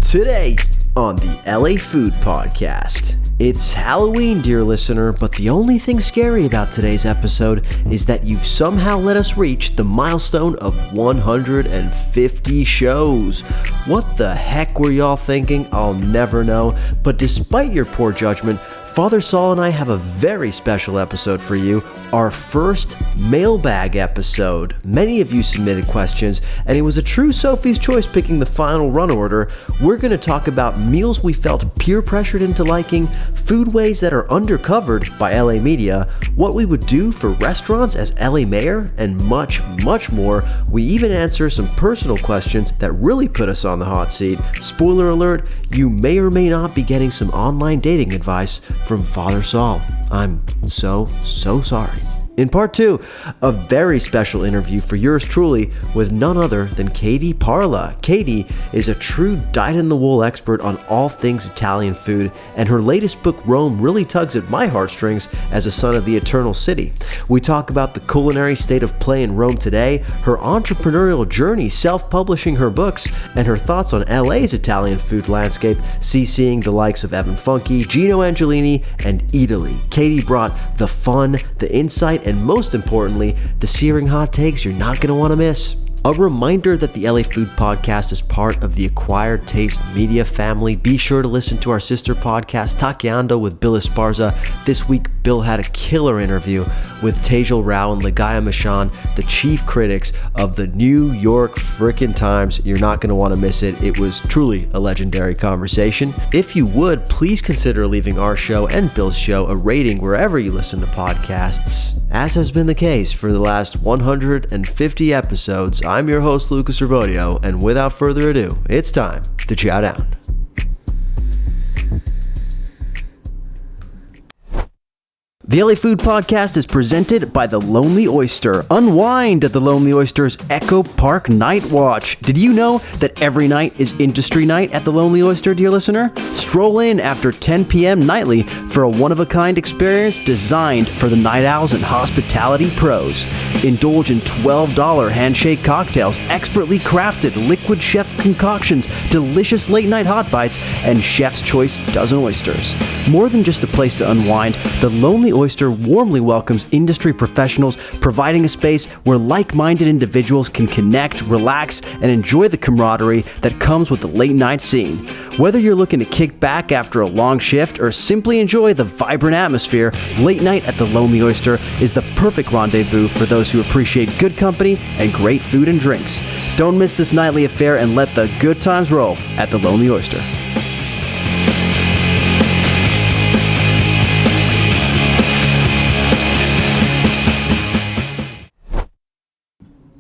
Today on the LA Food Podcast. It's Halloween, dear listener, but the only thing scary about today's episode is that you've somehow let us reach the milestone of 150 shows. What the heck were y'all thinking? I'll never know. But despite your poor judgment, Father Sal and I have a very special episode for you, our first mailbag episode. Many of you submitted questions, and it was a true Sophie's choice picking the final run order. We're going to talk about meals we felt peer pressured into liking, foodways that are undercovered by LA media, what we would do for restaurants as LA mayor, and much, much more. We even answer some personal questions that really put us on the hot seat. Spoiler alert, you may or may not be getting some online dating advice from Father Sal. I'm so sorry. In part 2, a very special interview for yours truly with none other than Katie Parla. Katie is a true dyed-in-the-wool expert on all things Italian food, and her latest book, Rome, really tugs at my heartstrings as a son of the Eternal City. We talk about the culinary state of play in Rome today, her entrepreneurial journey self-publishing her books, and her thoughts on LA's Italian food landscape, seeing the likes of Evan Funke, Gino Angelini, and Italy. Katie brought the fun, the insight, and most importantly, the searing hot takes you're not going to want to miss. A reminder that the LA Food Podcast is part of the Acquired Taste Media family. Be sure to listen to our sister podcast, Takeando with Bill Esparza. This week, Bill had a killer interview with Tejal Rao and Ligaya Mishan, the chief critics of the New York frickin' Times. You're not going to want to miss it. It was truly a legendary conversation. If you would, please consider leaving our show and Bill's show a rating wherever you listen to podcasts. As has been the case for the last 150 episodes, I'm your host, Luca Servodio, and without further ado, it's time to chow down. The LA Food Podcast is presented by The Lonely Oyster. Unwind at The Lonely Oyster's Echo Park Night Watch. Did you know that every night is industry night at The Lonely Oyster, dear listener? Stroll in after 10 p.m. nightly for a one-of-a-kind experience designed for the night owls and hospitality pros. Indulge in $12 handshake cocktails, expertly crafted liquid chef concoctions, delicious late-night hot bites, and chef's choice dozen oysters. More than just a place to unwind, The Lonely Oyster warmly welcomes industry professionals, providing a space where like-minded individuals can connect, relax, and enjoy the camaraderie that comes with the late-night scene. Whether you're looking to kick back after a long shift or simply enjoy the vibrant atmosphere, late night at the Lonely Oyster is the perfect rendezvous for those who appreciate good company and great food and drinks. Don't miss this nightly affair and let the good times roll at the Lonely Oyster.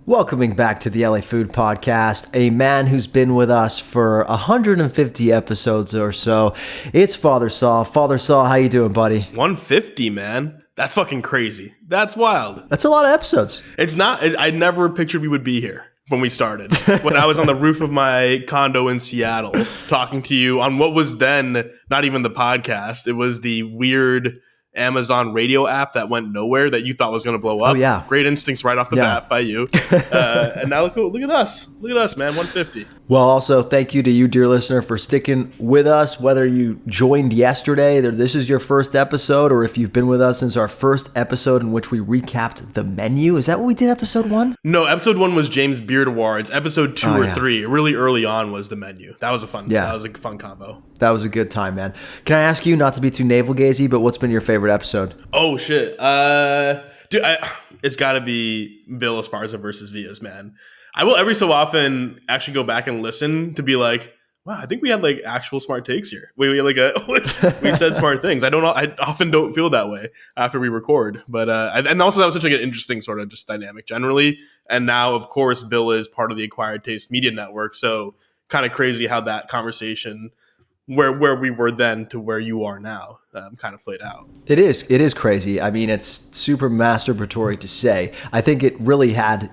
Welcoming back to the LA Food Podcast, a man who's been with us for 150 episodes or so. It's Father Sal. Father Sal, how you doing, buddy? 150, man. That's fucking crazy. That's wild. That's a lot of episodes. It's not. I never pictured we would be here when we started. When I was on the roof of my condo in Seattle talking to you on what was then not even the podcast. It was the weird Amazon radio app that went nowhere that you thought was going to blow up. Oh, yeah. Great instincts right off the bat by you. And now look at us. Look at us, man. 150. Well, also, thank you to you, dear listener, for sticking with us, whether you joined yesterday, this is your first episode, or if you've been with us since our first episode in which we recapped the menu. Is that what we did, episode 1? No, episode 1 was James Beard Awards. Episode 2 or 3, really early on, was the menu. That was a fun combo. That was a good time, man. Can I ask you, not to be too navel-gazy, but what's been your favorite episode? Oh, shit. Dude, it's got to be Bill Esparza versus Vias, man. I will every so often actually go back and listen to be like, wow, I think we had like actual smart takes here. We said smart things. I often don't feel that way after we record, but and also that was such like an interesting sort of just dynamic generally. And now, of course, Bill is part of the Acquired Taste Media Network, so kind of crazy how that conversation, where we were then to where you are now, kind of played out. It is crazy. I mean, it's super masturbatory to say. I think it really had,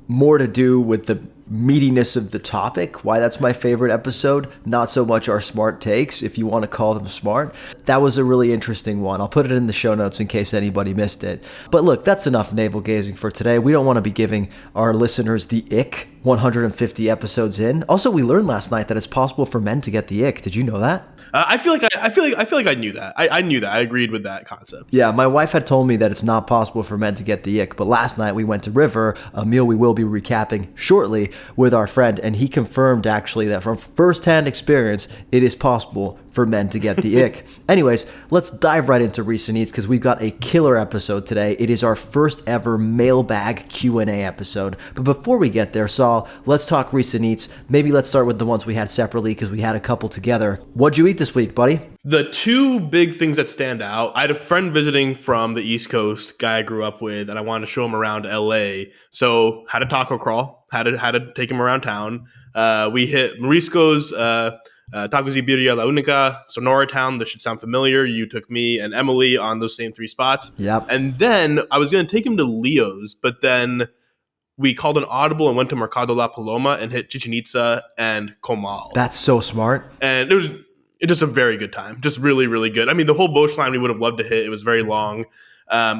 more to do with the meatiness of the topic, why that's my favorite episode, not so much our smart takes, if you want to call them smart. That was a really interesting one. I'll put it in the show notes in case anybody missed it. But look, that's enough navel gazing for today. We don't want to be giving our listeners the ick 150 episodes in. Also, we learned last night that it's possible for men to get the ick. Did you know that? I feel like I knew that. I knew that. I agreed with that concept. Yeah, my wife had told me that it's not possible for men to get the ick, but last night we went to River, a meal we will be recapping shortly with our friend, and he confirmed actually that from firsthand experience, it is possible for men to get the ick. Anyways, let's dive right into recent eats because we've got a killer episode today. It is our first ever mailbag Q&A episode. But before we get there, Saul, let's talk recent eats. Maybe let's start with the ones we had separately because we had a couple together. What'd you eat this week, buddy? The two big things that stand out, I had a friend visiting from the East Coast, guy I grew up with, and I wanted to show him around LA. So had a taco crawl, had to take him around town. We hit Marisco's, Tacos y Birria La Única, Sonora Town. That should sound familiar. You took me and Emily on those same three spots. Yep. And then I was going to take him to Leo's, but then we called an audible and went to Mercado La Paloma and hit Chichen Itza and Comal. That's so smart. And it was just a very good time. Just really, really good. I mean, the whole Bosch line we would have loved to hit. It was very long.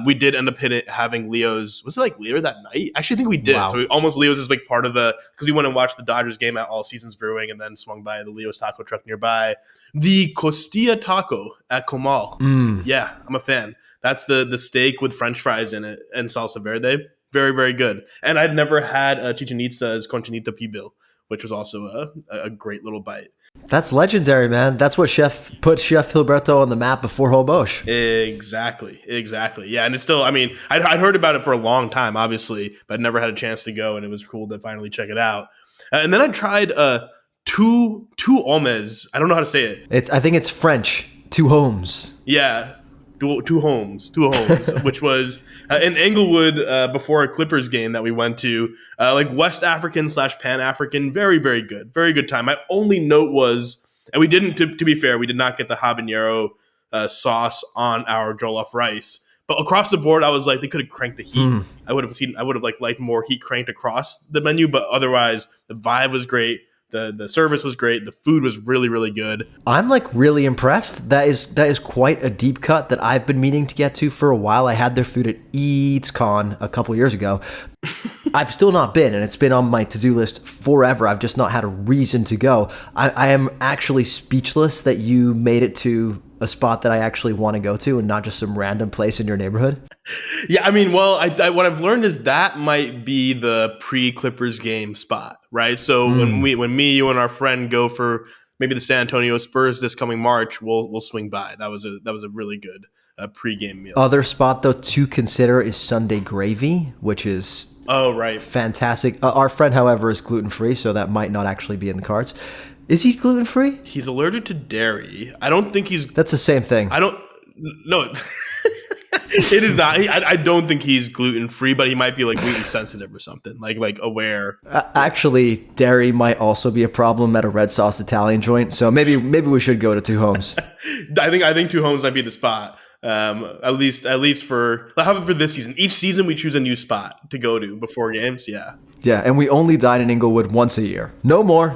We did end up having Leo's. Was it like later that night? Actually, I think we did. Wow. So almost Leo's is like part of because we went and watched the Dodgers game at All Seasons Brewing and then swung by the Leo's taco truck nearby. The costilla taco at Comal. Yeah, I'm a fan. That's the steak with French fries in it and salsa verde. Very, very good. And I'd never had Chichen Itza's Conchinita Pibil, which was also a great little bite. That's legendary, man. That's what put Chef Gilberto on the map before Hobosh. Exactly. Yeah, and it's still, I mean, I'd heard about it for a long time, obviously, but I'd never had a chance to go, and it was cool to finally check it out. And then I tried two homes. I don't know how to say it. I think it's French. Two homes. Yeah. Two homes, which was in Englewood before a Clippers game that we went to, like West African / Pan African. Very, very good. Very good time. My only note was, and we didn't, to be fair, we did not get the habanero sauce on our jollof rice. But across the board, I was like, they could have cranked the heat. I would have liked more heat cranked across the menu, but otherwise the vibe was great. The service was great. The food was really, really good. I'm like really impressed. That is quite a deep cut that I've been meaning to get to for a while. I had their food at EatsCon a couple years ago. I've still not been, and it's been on my to-do list forever. I've just not had a reason to go. I am actually speechless that you made it to a spot that I actually want to go to and not just some random place in your neighborhood. Yeah, I mean, well, what I've learned is that might be the pre-Clippers game spot, right? So when me, you, and our friend go for maybe the San Antonio Spurs this coming March, we'll swing by. That was a really good pre-game meal. Other spot though to consider is Sunday Gravy, which is fantastic. Our friend, however, is gluten-free, so that might not actually be in the cards. Is he gluten-free? He's allergic to dairy. I don't think he's... That's the same thing. No, it is not. I don't think he's gluten-free, but he might be like gluten sensitive or something, like aware. Actually, dairy might also be a problem at a red sauce Italian joint, so maybe we should go to Two Homes. I think Two Homes might be the spot. At least for this season. Each season we choose a new spot to go to before games. Yeah, and we only dine in Inglewood once a year. No more.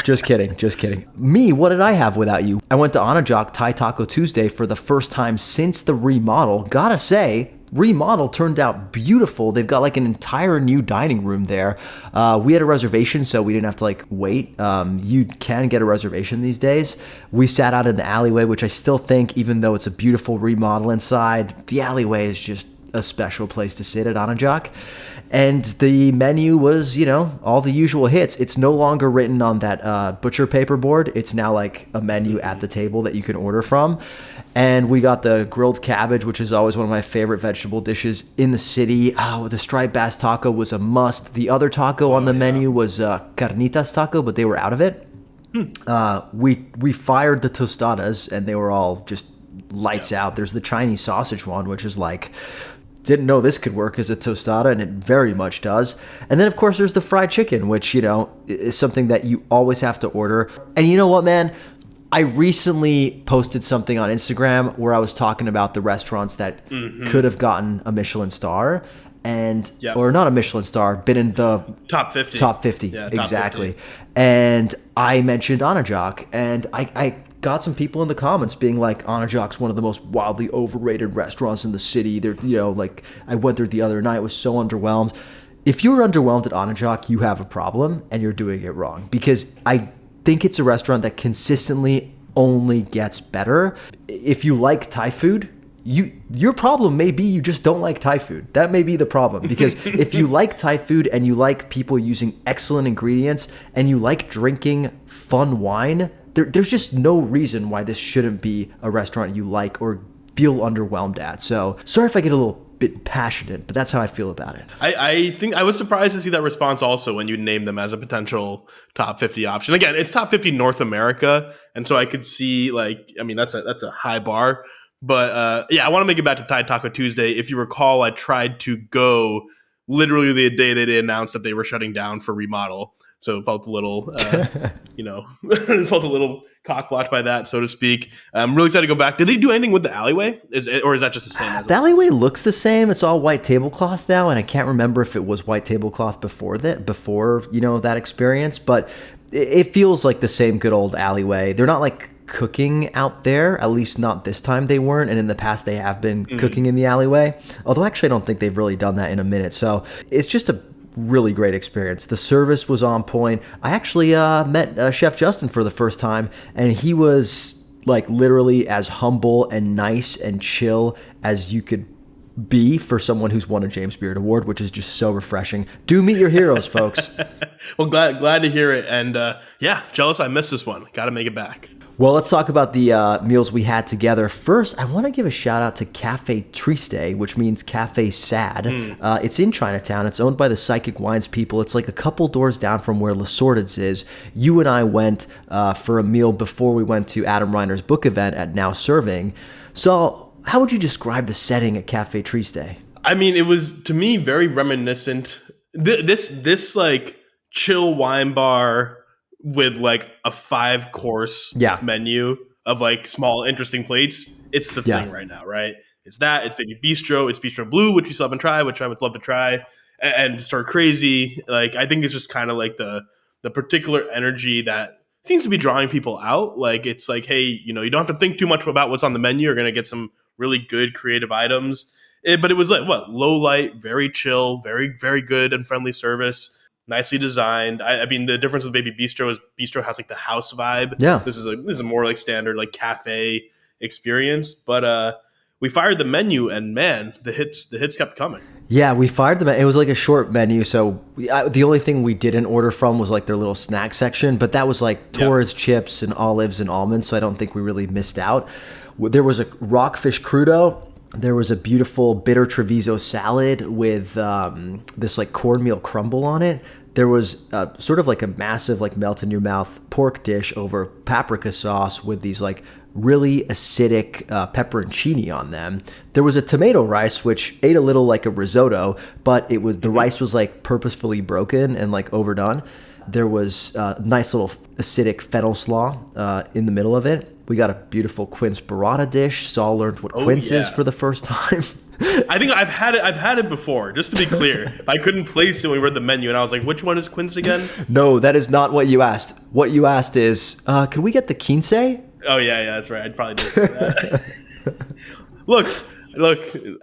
Just kidding. Me, what did I have without you? I went to Onajok Thai Taco Tuesday for the first time since the remodel. Gotta say, remodel turned out beautiful. They've got like an entire new dining room there. We had a reservation, so we didn't have to like wait. You can get a reservation these days. We sat out in the alleyway, which I still think, even though it's a beautiful remodel inside, the alleyway is just a special place to sit at Onajok. And the menu was, all the usual hits. It's no longer written on that butcher paper board. It's now like a menu at the table that you can order from. And we got the grilled cabbage, which is always one of my favorite vegetable dishes in the city. The striped bass taco was a must. The other taco on the menu was carnitas taco, but they were out of it. We fired the tostadas, and they were all just lights out. There's the Chinese sausage one, which is like... Didn't know this could work as a tostada, and it very much does. And then, of course, there's the fried chicken, which, is something that you always have to order. And you know what, man? I recently posted something on Instagram where I was talking about the restaurants that could have gotten a Michelin star. and Yep. or not a Michelin star, been in the Top 50. Top 50, Yeah, top exactly. 50. And I mentioned Onajok, and I got some people in the comments being like, Onajok's one of the most wildly overrated restaurants in the city. They're, like, I went there the other night, was so underwhelmed. If you're underwhelmed at Onajok, you have a problem and you're doing it wrong, because I think it's a restaurant that consistently only gets better. If you like Thai food, your problem may be you just don't like Thai food. That may be the problem, because if you like Thai food and you like people using excellent ingredients and you like drinking fun wine, there's just no reason why this shouldn't be a restaurant you like or feel underwhelmed at. So sorry if I get a little bit passionate, but that's how I feel about it. I think I was surprised to see that response also when you named them as a potential top 50 option. Again, it's top 50 North America, and so I could see, like, I mean, that's a high bar. But yeah, I want to make it back to Thai Taco Tuesday. If you recall, I tried to go literally the day they announced that they were shutting down for remodel. So it felt a little, felt a little cock-blocked by that, so to speak. I'm really excited to go back. Did they do anything with the alleyway? Or is that just the same? As the alleyway looks the same. It's all white tablecloth now, and I can't remember if it was white tablecloth before that experience. But it feels like the same good old alleyway. They're not like cooking out there, at least not this time they weren't, and in the past they have been cooking in the alleyway. Although actually I don't think they've really done that in a minute. So it's just a really great experience. The service was on point. I actually met Chef Justin for the first time, and he was like literally as humble and nice and chill as you could be for someone who's won a James Beard Award, which is just so refreshing. Do meet your heroes, folks. Well, glad to hear it, and yeah, jealous I missed this one. Got to make it back. Well, let's talk about the meals we had together. First, I want to give a shout out to Cafe Triste, which means Cafe Sad. It's in Chinatown. It's owned by the Psychic Wines people. It's like a couple doors down from where Le Sorted's is. You and I went for a meal before we went to Adam Reiner's book event at Now Serving. So how would you describe the setting at Cafe Triste? I mean, it was, to me, very reminiscent. This like chill wine bar with like a 5-course menu of like small interesting plates. It's the thing right now, right? It's Baby Bistro, it's Bistro Blue, which we still haven't tried, which I would love to try, and Stir Crazy. Like, I think it's just kind of like the particular energy that seems to be drawing people out. Like, it's like, hey, you don't have to think too much about what's on the menu. You're going to get some really good creative items. But it was like, low light, very chill, very, very good and friendly service. Nicely designed. I mean, the difference with Baby Bistro is Bistro has like the house vibe. Yeah. This is a more like standard like cafe experience. But we fired the menu, and man, the hits kept coming. Yeah, we fired them. It was like a short menu, so the only thing we didn't order from was like their little snack section. But that was like Torres chips and olives and almonds, so I don't think we really missed out. There was a rockfish crudo. There was a beautiful bitter Treviso salad with this like cornmeal crumble on it. There was sort of like a massive like melt in your mouth pork dish over paprika sauce with these like really acidic pepperoncini on them. There was a tomato rice, which ate a little like a risotto, but it was the rice was like purposefully broken and like overdone. There was a nice little acidic fennel slaw in the middle of it. We got a beautiful quince burrata dish. Saul learned what quince is for the first time. I think I've had it before, just to be clear. I couldn't place it when we read the menu, and I was like, which one is quince again? No, that is not what you asked. What you asked is, can we get the quince? Oh, yeah, that's right. I'd probably did say that. Look,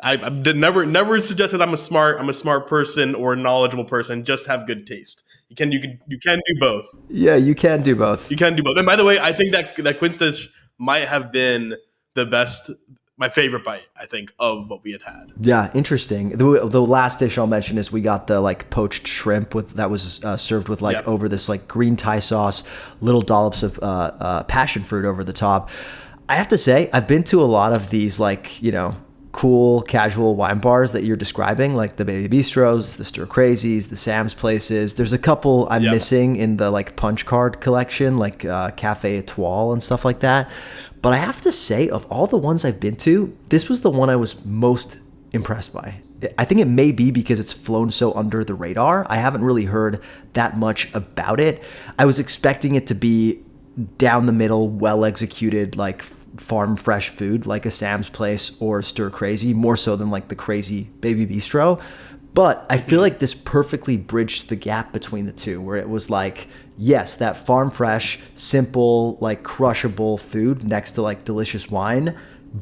I never suggested I'm a smart person or a knowledgeable person. Just have good taste. You can do both. Yeah, you can do both. You can do both. And by the way, I think that quince dish might have been my favorite bite, I think, of what we had. Yeah, interesting. The last dish I'll mention is we got the like poached shrimp that was served with like over this like green Thai sauce, little dollops of passion fruit over the top. I have to say, I've been to a lot of these like, cool casual wine bars that you're describing, like the Baby Bistros, the Stir Crazies, the Sam's places. There's a couple I'm missing in the like punch card collection, like Cafe Etoile and stuff like that. But I have to say, of all the ones I've been to, this was the one I was most impressed by. I think it may be because it's flown so under the radar. I haven't really heard that much about it. I was expecting it to be down the middle, well executed, like farm fresh food, like a Sam's place or Stir Crazy, more so than like the crazy Baby Bistro. But I feel like this perfectly bridged the gap between the two, where it was like, yes, that farm fresh, simple, like crushable food next to like delicious wine,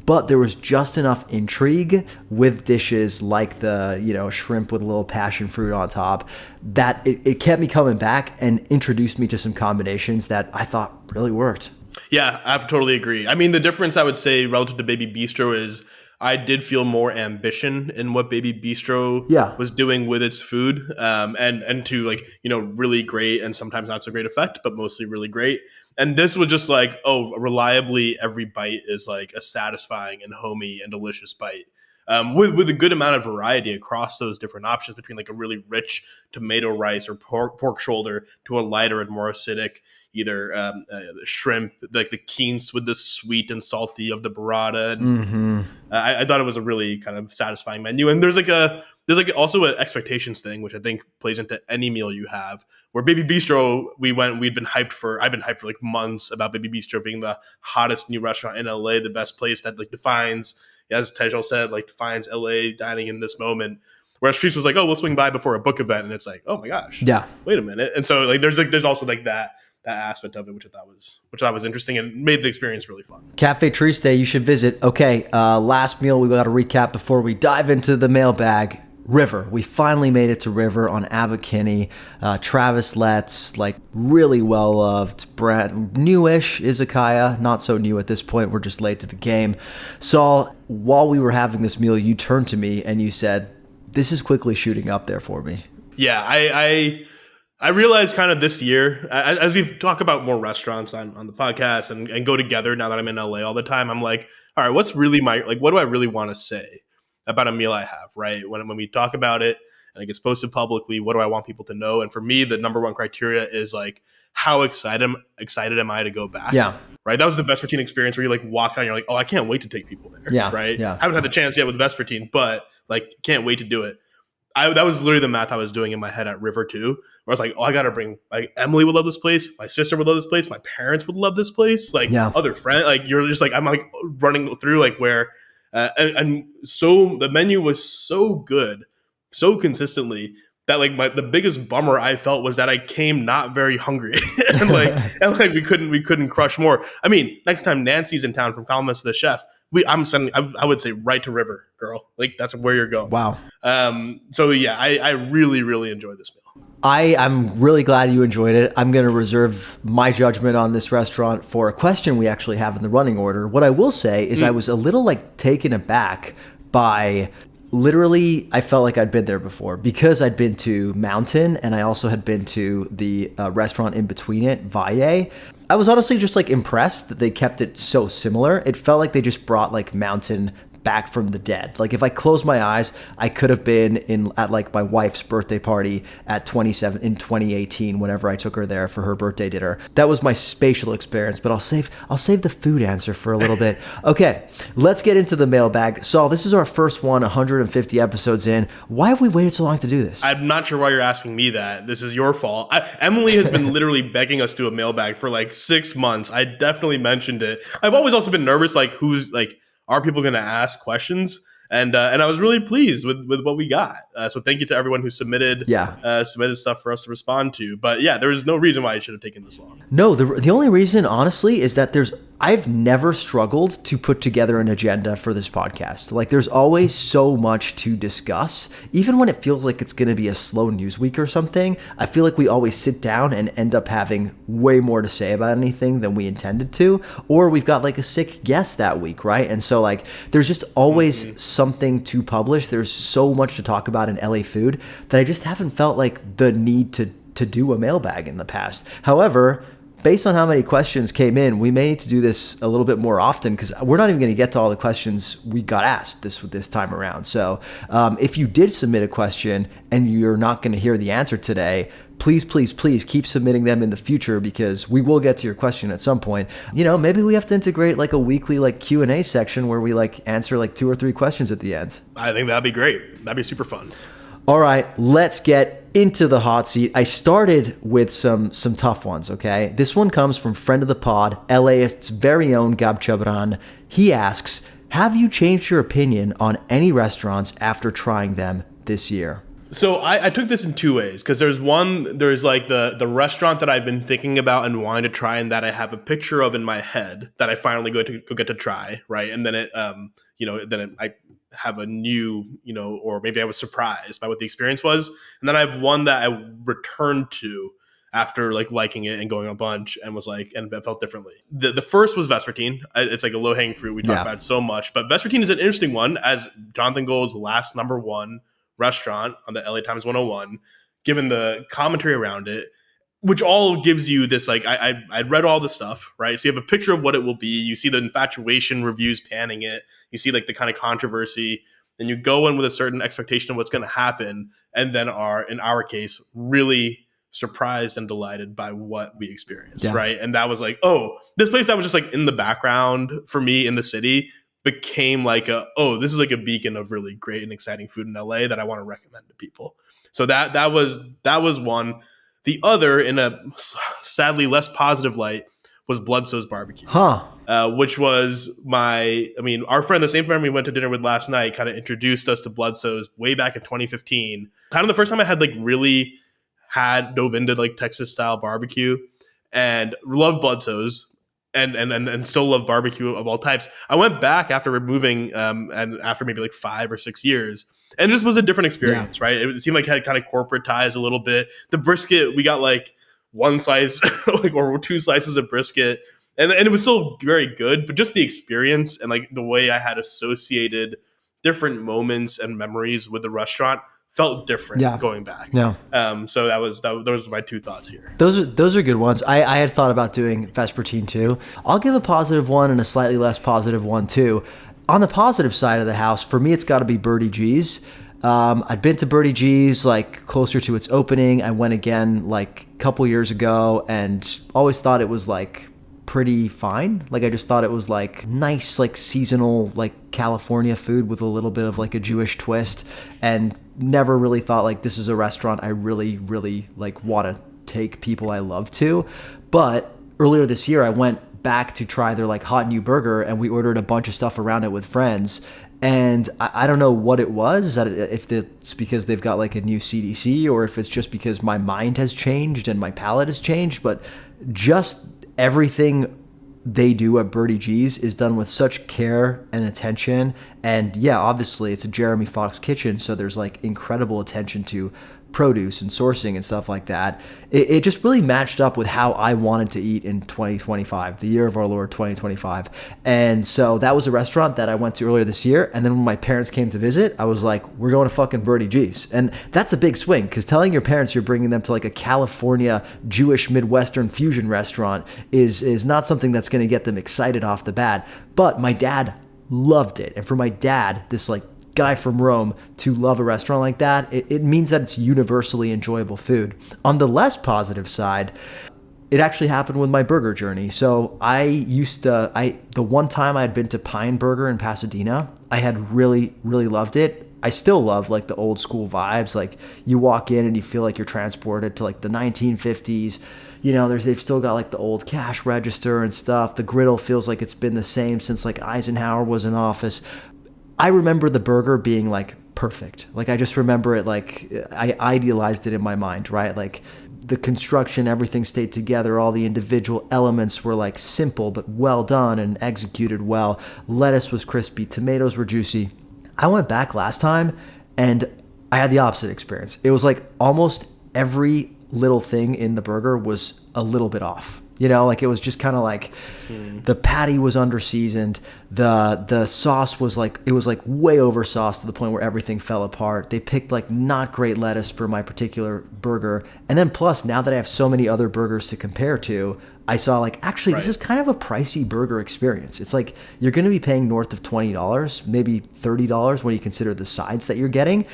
but there was just enough intrigue with dishes like the, shrimp with a little passion fruit on top that it kept me coming back and introduced me to some combinations that I thought really worked. Yeah, I totally agree. I mean, the difference I would say relative to Baby Bistro is I did feel more ambition in what Baby Bistro was doing with its food, and to like, really great and sometimes not so great effect, but mostly really great. And this was just like, reliably every bite is like a satisfying and homey and delicious bite. With a good amount of variety across those different options between like a really rich tomato rice or pork shoulder to a lighter and more acidic, either shrimp, like the quince with the sweet and salty of the burrata. And, I thought it was a really kind of satisfying menu. And there's also an expectations thing, which I think plays into any meal you have. Where Baby Bistro, I've been hyped for like months about Baby Bistro being the hottest new restaurant in LA, the best place that like defines, as Tejal said, like defines LA dining in this moment. Whereas Streets was like, we'll swing by before a book event, and it's like, oh my gosh, yeah, wait a minute. And so like there's also like that aspect of it, which I thought was interesting and made the experience really fun. Cafe Triste, you should visit. Okay, last meal we got to recap before we dive into the mailbag. River. We finally made it to River on Abbot Kinney. Travis Letts, like really well loved, brand newish izakaya, not so new at this point. We're just late to the game. Saul, while we were having this meal, you turned to me and you said, "This is quickly shooting up there for me." Yeah, I realized kind of this year, as we've talked about more restaurants on the podcast and go together now that I'm in LA all the time, I'm like, all right, what's really what do I really want to say about a meal I have, right? When we talk about it and it gets posted publicly, what do I want people to know? And for me, the number one criteria is like, how excited am I to go back? Yeah. Right. That was the Vespertine experience where you like walk out and you're like, I can't wait to take people there. Yeah. Right. Yeah. Haven't had the chance yet with Vespertine, but like can't wait to do it. That was literally the math I was doing in my head at River too, where I was like, I got to bring, like, Emily would love this place. My sister would love this place. My parents would love this place. Like other friends, like you're just like, I'm like running through like where, and so the menu was so good, so consistently that like the biggest bummer I felt was that I came not very hungry and we couldn't crush more. I mean, next time Nancy's in town from Compliments to the Chef, I'm sending, I would say right to River, girl. Like that's where you're going. Wow. So yeah, I really, really enjoyed this meal. I'm really glad you enjoyed it. I'm going to reserve my judgment on this restaurant for a question we actually have in the running order. What I will say is I was a little like taken aback by literally, I felt like I'd been there before because I'd been to Mountain and I also had been to the restaurant in between it, Valle. I was honestly just like impressed that they kept it so similar. It felt like they just brought like Mountain back from the dead. Like if I close my eyes, I could have been at like my wife's birthday party in 2018 whenever I took her there for her birthday dinner. That was my spatial experience, but I'll save the food answer for a little bit. Okay, let's get into the mailbag. Saul, this is our first one, 150 episodes in. Why have we waited so long to do this? I'm not sure why you're asking me that. This is your fault. Emily has been literally begging us to do a mailbag for like 6 months. I definitely mentioned it. I've always also been nervous, like who's like, are people going to ask questions? And I was really pleased with what we got. So thank you to everyone who submitted stuff for us to respond to. But yeah, there was no reason why it should have taken this long. No, the only reason, honestly, is that I've never struggled to put together an agenda for this podcast. Like there's always so much to discuss. Even when it feels like it's going to be a slow news week or something, I feel like we always sit down and end up having way more to say about anything than we intended to. Or we've got like a sick guest that week, right? And so like there's just always something to publish. There's so much to talk about in LA food that I just haven't felt like the need to do a mailbag in the past. However, based on how many questions came in, we may need to do this a little bit more often because we're not even going to get to all the questions we got asked this time around. So if you did submit a question and you're not going to hear the answer today, please keep submitting them in the future because we will get to your question at some point. You know, maybe we have to integrate like a weekly like Q&A section where we like answer like 2 or 3 questions at the end. I think that'd be great. That'd be super fun. All right, let's get into the hot seat. I started with some tough ones, okay? This one comes from friend of the pod, LAist's very own Gab Chabran. He asks, have you changed your opinion on any restaurants after trying them this year? So I took this in two ways, because there's like the restaurant that I've been thinking about and wanting to try, and that I have a picture of in my head that I finally go get to try, right? And then I have a new, or maybe I was surprised by what the experience was, and then I have one that I returned to after like liking it and going a bunch, and was like, and it felt differently. The first was Vespertine. It's like a low hanging fruit. We talk about it so much, but Vespertine is an interesting one, as Jonathan Gold's last number one restaurant on the LA Times 101, given the commentary around it, which all gives you this, like, I'd read all the stuff, right? So you have a picture of what it will be. You see the infatuation reviews panning it. You see like the kind of controversy. Then you go in with a certain expectation of what's going to happen, and then are, in our case, really surprised and delighted by what we experienced, right? And that was like, oh, this place that was just like in the background for me in the city became like this is like a beacon of really great and exciting food in LA that I want to recommend to people. So that was one. The other, in a sadly less positive light, was Bloodso's Barbecue. Which was our friend, the same friend we went to dinner with last night, kind of introduced us to Bloodso's way back in 2015. Kind of the first time I had like really dove into like Texas style barbecue, and loved Bloodso's. And still love barbecue of all types. I went back after moving, and after maybe like 5 or 6 years, and it just was a different experience, right? It seemed like it had kind of corporate ties a little bit. The brisket, we got like one slice, or 2 slices of brisket, and it was still very good. But just the experience and like the way I had associated different moments and memories with the restaurant felt different going back. So those are my 2 thoughts here. Those are good ones. I had thought about doing Vespertine too. I'll give a positive one and a slightly less positive one too. On the positive side of the house, for me, it's got to be Birdie G's. I'd been to Birdie G's like closer to its opening. I went again like a couple years ago, and always thought it was like pretty fine. Like I just thought it was like nice, like seasonal, like California food with a little bit of like a Jewish twist, and never really thought like this is a restaurant I really, really like want to take people I love to. But earlier this year, I went back to try their like hot new burger, and we ordered a bunch of stuff around it with friends. And I don't know what it was, if it's because they've got like a new CDC, or if it's just because my mind has changed and my palate has changed, but just everything they do at Birdie G's is done with such care and attention. And yeah, obviously it's a Jeremy Fox kitchen, so there's like incredible attention to produce and sourcing and stuff like that. It just really matched up with how I wanted to eat in 2025, the year of our Lord 2025. And so that was a restaurant that I went to earlier this year. And then when my parents came to visit, I was like, we're going to fucking Birdie G's. And that's a big swing, because telling your parents you're bringing them to like a California Jewish Midwestern fusion restaurant is not something that's going to get them excited off the bat. But my dad loved it. And for my dad, this like guy from Rome, to love a restaurant like that, it means that it's universally enjoyable food. On the less positive side, it actually happened with my burger journey. So the one time I had been to Pine Burger in Pasadena, I had really, really loved it. I still love like the old school vibes. Like you walk in and you feel like you're transported to like the 1950s. They've still got like the old cash register and stuff. The griddle feels like it's been the same since like Eisenhower was in office. I remember the burger being like perfect. Like I just remember it, like I idealized it in my mind, right? Like the construction, everything stayed together. All the individual elements were like simple but well done and executed well. Lettuce was crispy, tomatoes were juicy. I went back last time and I had the opposite experience. It was like almost every little thing in the burger was a little bit off. Like it was just kind of like the patty was under-seasoned. The sauce was like, it was like way over-sauced to the point where everything fell apart. They picked like not great lettuce for my particular burger. And then plus, now that I have so many other burgers to compare to, I saw like, actually, This is kind of a pricey burger experience. It's like you're going to be paying north of $20, maybe $30 when you consider the sides that you're getting.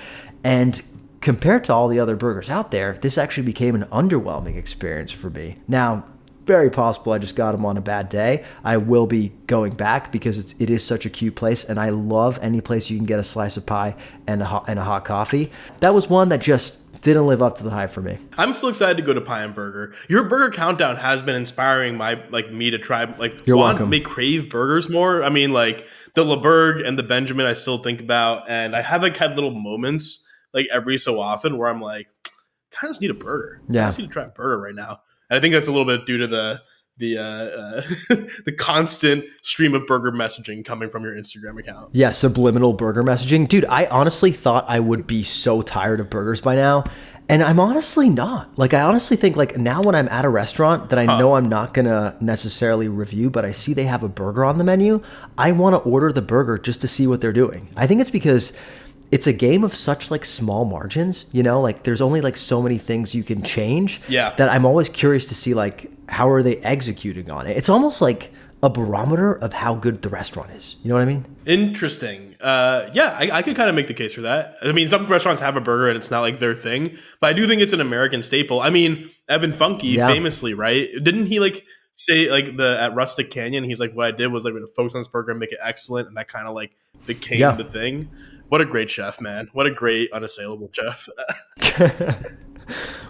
And compared to all the other burgers out there, this actually became an underwhelming experience for me. Now, very possible I just got them on a bad day. I will be going back because it is such a cute place, and I love any place you can get a slice of pie and a hot coffee. That was one that just didn't live up to the hype for me. I'm still excited to go to Pie and Burger. Your burger countdown has been inspiring me to try may crave burgers more. I mean, like the LeBurg and the Benjamin I still think about, and I have like had little moments like every so often where I'm like, kind of just need a burger. Yeah. I just need to try a burger right now. And I think that's a little bit due to the the constant stream of burger messaging coming from your Instagram account. Yeah, subliminal burger messaging. Dude, I honestly thought I would be so tired of burgers by now. And I'm honestly not. Like, I honestly think, like, now when I'm at a restaurant that I know I'm not going to necessarily review, but I see they have a burger on the menu, I want to order the burger just to see what they're doing. I think it's because it's a game of such, like, small margins, you know? Like, there's only, like, so many things you can change that I'm always curious to see, like, how are they executing on it? It's almost like a barometer of how good the restaurant is. You know what I mean? Interesting. I could kind of make the case for that. I mean, some restaurants have a burger and it's not like their thing, but I do think it's an American staple. I mean, Evan Funke famously, right? Didn't he like say like at Rustic Canyon, he's like, what I did was like, we're gonna focus on this burger and make it excellent, and that kind of like became the thing. What a great chef, man. What a great unassailable chef.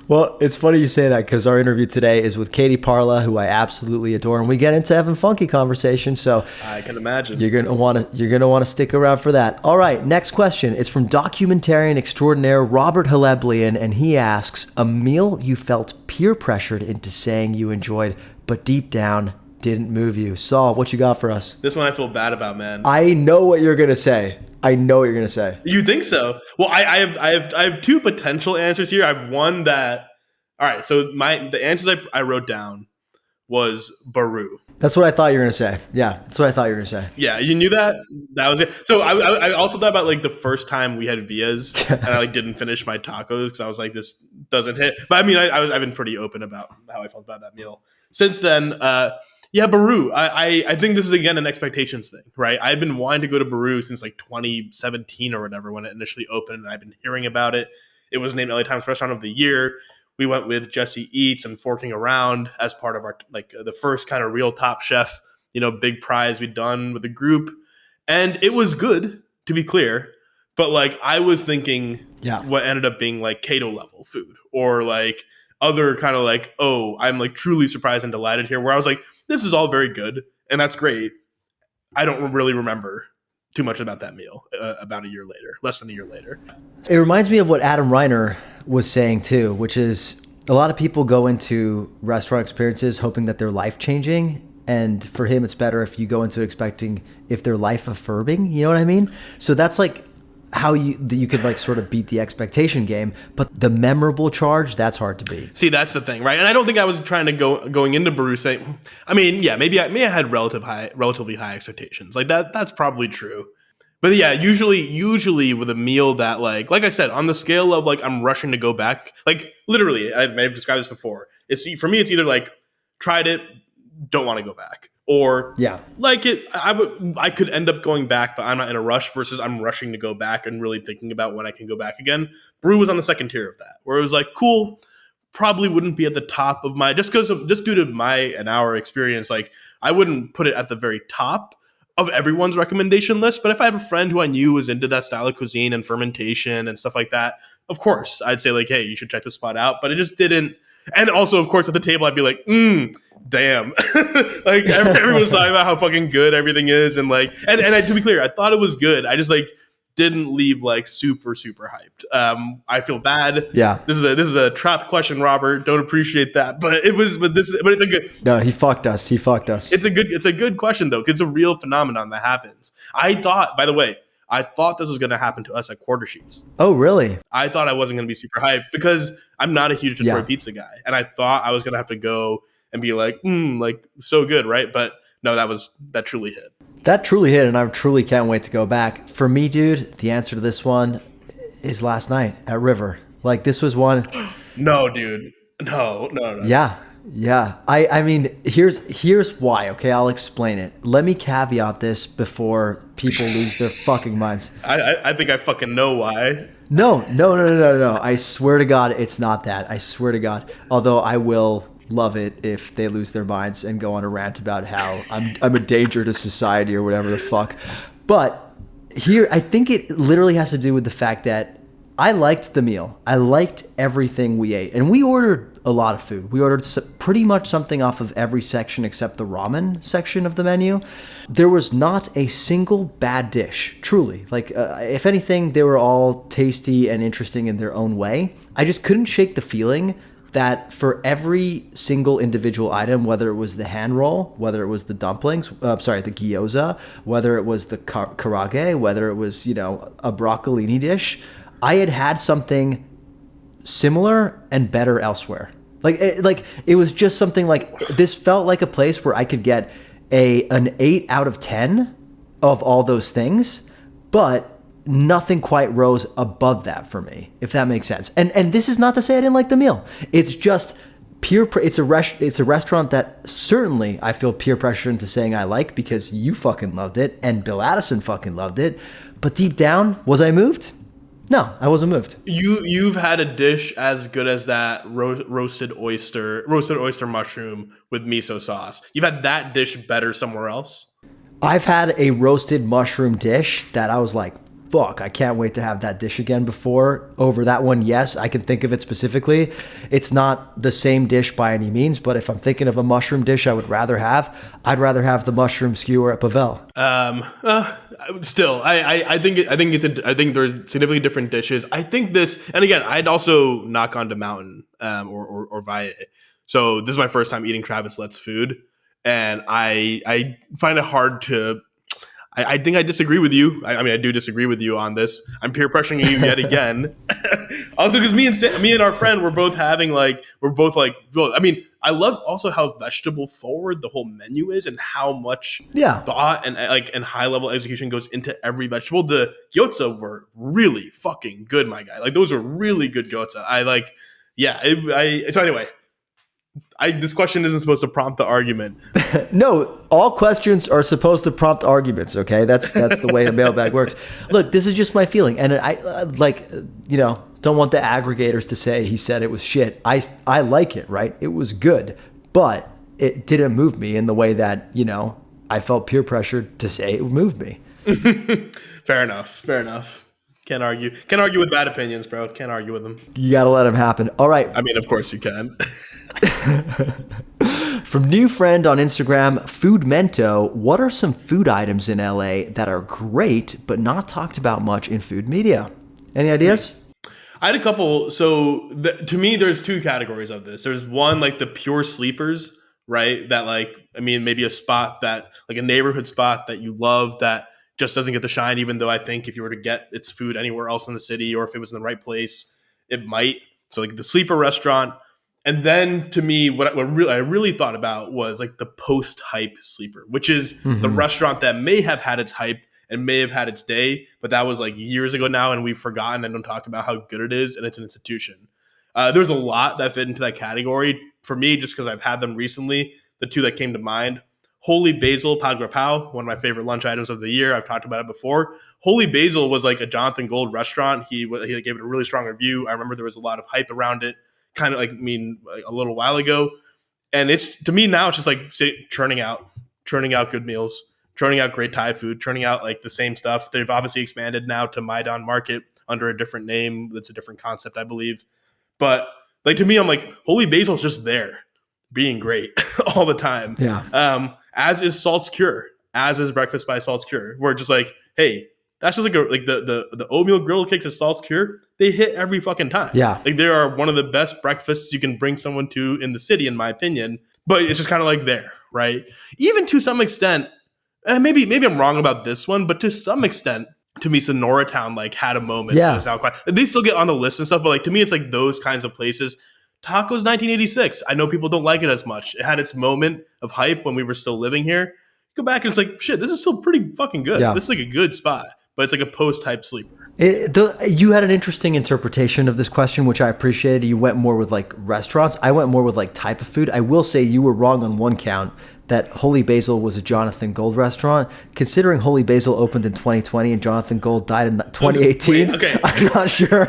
Well, it's funny you say that because our interview today is with Katie Parla, who I absolutely adore, and we get into Evan Funke conversation. So I can imagine you're gonna want to stick around for that. All right, next question. It's from documentarian extraordinaire Robert Haleblian, and he asks, a meal you felt peer pressured into saying you enjoyed, but deep down didn't move you. Saul, what you got for us? This one I feel bad about, man. I know what you're gonna say. You think so? Well, I have two potential answers here. I have one that, all right. So the answers I wrote down was Baru. That's what I thought you were gonna say. Yeah, that's what I thought you were gonna say. Yeah, you knew that. That was it. So I also thought about like the first time we had Vias and I like didn't finish my tacos because I was like, this doesn't hit. But I mean, I've been pretty open about how I felt about that meal since then. Yeah, Baru. I think this is, again, an expectations thing, right? I've been wanting to go to Baru since like 2017 or whatever when it initially opened, and I've been hearing about it. It was named LA Times Restaurant of the Year. We went with Jesse Eats and Forking Around as part of our like the first kind of real Top Chef, big prize we'd done with the group. And it was good, to be clear. But like I was thinking what ended up being like Cato level food or like other kind of like, oh, I'm like truly surprised and delighted here, where I was like, this is all very good, and that's great. I don't really remember too much about that meal about less than a year later. It reminds me of what Adam Reiner was saying too, which is a lot of people go into restaurant experiences hoping that they're life-changing, and for him, it's better if you go into expecting if they're life-affirming, you know what I mean? So that's like how you could like sort of beat the expectation game, but the memorable charge, that's hard to beat. See, that's the thing, right? And I don't think I was trying to going into Baru saying, I mean, yeah, maybe I had relatively high expectations. Like that's probably true. But yeah, usually with a meal that like I said, on the scale of like I'm rushing to go back, like literally, I may have described this before. For me, it's either like tried it, don't want to go back. Or like it, I could end up going back, but I'm not in a rush. Versus I'm rushing to go back and really thinking about when I can go back again. Brew was on the second tier of that, where it was like, cool, probably wouldn't be at the top of my just due to my and our experience. Like I wouldn't put it at the very top of everyone's recommendation list. But if I have a friend who I knew was into that style of cuisine and fermentation and stuff like that, of course I'd say like, hey, you should check this spot out. But it just didn't. And also, of course, at the table, I'd be like, damn. Like, everyone's talking about how fucking good everything is. And, like, and to be clear, I thought it was good. I just, like, didn't leave, like, super, super hyped. I feel bad. Yeah. This is a trap question, Robert. Don't appreciate that. But it's a good. No, he fucked us. It's a good question, though, because it's a real phenomenon that happens. I thought this was going to happen to us at Quarter Sheets. Oh, really? I thought I wasn't going to be super hyped because I'm not a huge Detroit pizza guy. And I thought I was going to have to go and be like, like so good, right? But no, that truly hit. That truly hit, and I truly can't wait to go back. For me, dude, the answer to this one is last night at River. Like, this was one. No, dude. No. Yeah. I mean, here's why, okay? I'll explain it. Let me caveat this before people lose their fucking minds. I think I fucking know why. No. I swear to God, it's not that. I swear to God. Although I will love it if they lose their minds and go on a rant about how I'm a danger to society or whatever the fuck. But here, I think it literally has to do with the fact that I liked the meal. I liked everything we ate. And we ordered a lot of food. We ordered pretty much something off of every section except the ramen section of the menu. There was not a single bad dish, truly. Like, if anything, they were all tasty and interesting in their own way. I just couldn't shake the feeling that for every single individual item, whether it was the hand roll, whether it was the dumplings, the gyoza, whether it was the karage, whether it was, a broccolini dish, I had something similar and better elsewhere. It was just something like, this felt like a place where I could get an 8 out of 10 of all those things, but nothing quite rose above that for me, if that makes sense. And this is not to say I didn't like the meal. It's just it's a restaurant that certainly I feel peer pressure into saying I like, because you fucking loved it and Bill Addison fucking loved it. But deep down, was I moved? No, I wasn't moved. You've had a dish as good as that roasted oyster mushroom with miso sauce. You've had that dish better somewhere else? I've had a roasted mushroom dish that I was like, fuck, I can't wait to have that dish again before. Over that one, yes, I can think of it specifically. It's not the same dish by any means, but if I'm thinking of a mushroom dish I'd rather have the mushroom skewer at Pavel. Still, I think they're significantly different dishes. I think this, and again, I'd also knock on to Mountain or Valle. So this is my first time eating Travis Lett's food, and I find it hard to. I think I disagree with you. I mean, I do disagree with you on this. I'm peer pressuring you yet again. Also, because me and our friend, we're both I mean, I love also how vegetable forward the whole menu is, and how much thought and high level execution goes into every vegetable. The gyoza were really fucking good, my guy. Like, those are really good gyoza. So anyway. This question isn't supposed to prompt the argument. No, all questions are supposed to prompt arguments. Okay, that's the way the mailbag works. Look, this is just my feeling, and I don't want the aggregators to say he said it was shit. I like it, right? It was good, but it didn't move me in the way that I felt peer pressured to say it moved me. Fair enough. Can't argue with bad opinions, bro. Can't argue with them. You gotta let them happen. All right. I mean, of course you can. From new friend on Instagram, Foodmento, what are some food items in LA that are great but not talked about much in food media? Any ideas? I had a couple. So to me, there's two categories of this. There's one, like the pure sleepers, right? That maybe a spot that, like a neighborhood spot that you love that just doesn't get the shine, even though I think if you were to get its food anywhere else in the city, or if it was in the right place, it might. So like the sleeper restaurant. And then to me, what I really thought about was like the post-hype sleeper, which is the restaurant that may have had its hype and may have had its day, but that was like years ago now, and we've forgotten and don't talk about how good it is, and it's an institution. There's a lot that fit into that category. For me, just because I've had them recently, the two that came to mind: Holy Basil Pad Grapao, one of my favorite lunch items of the year. I've talked about it before. Holy Basil was like a Jonathan Gold restaurant. He gave it a really strong review. I remember there was a lot of hype around it, kind of a little while ago. And it's, to me now, it's just like churning out good meals, churning out great Thai food, churning out like the same stuff. They've obviously expanded now to Maidan Market under a different name. That's a different concept, I believe. But like, to me, I'm like, Holy Basil's just there being great all the time. Yeah. As is Salt's Cure, as is Breakfast by Salt's Cure. We're just like, hey, that's just like the oatmeal griddle cakes at Salt's Cure. They hit every fucking time. Yeah. Like, they are one of the best breakfasts you can bring someone to in the city, in my opinion. But it's just kind of like there, right? Even to some extent, and maybe I'm wrong about this one, but to some extent, to me, Sonora Town like had a moment. Yeah. Now quiet. They still get on the list and stuff, but like, to me, it's like those kinds of places. Tacos 1986. I know people don't like it as much. It had its moment of hype when we were still living here. Go back and it's like, shit, this is still pretty fucking good. Yeah. This is like a good spot, but it's like a post-type sleeper. You had an interesting interpretation of this question, which I appreciated. You went more with like restaurants. I went more with like type of food. I will say you were wrong on one count, that Holy Basil was a Jonathan Gold restaurant. Considering Holy Basil opened in 2020 and Jonathan Gold died in 2018, okay. I'm not sure.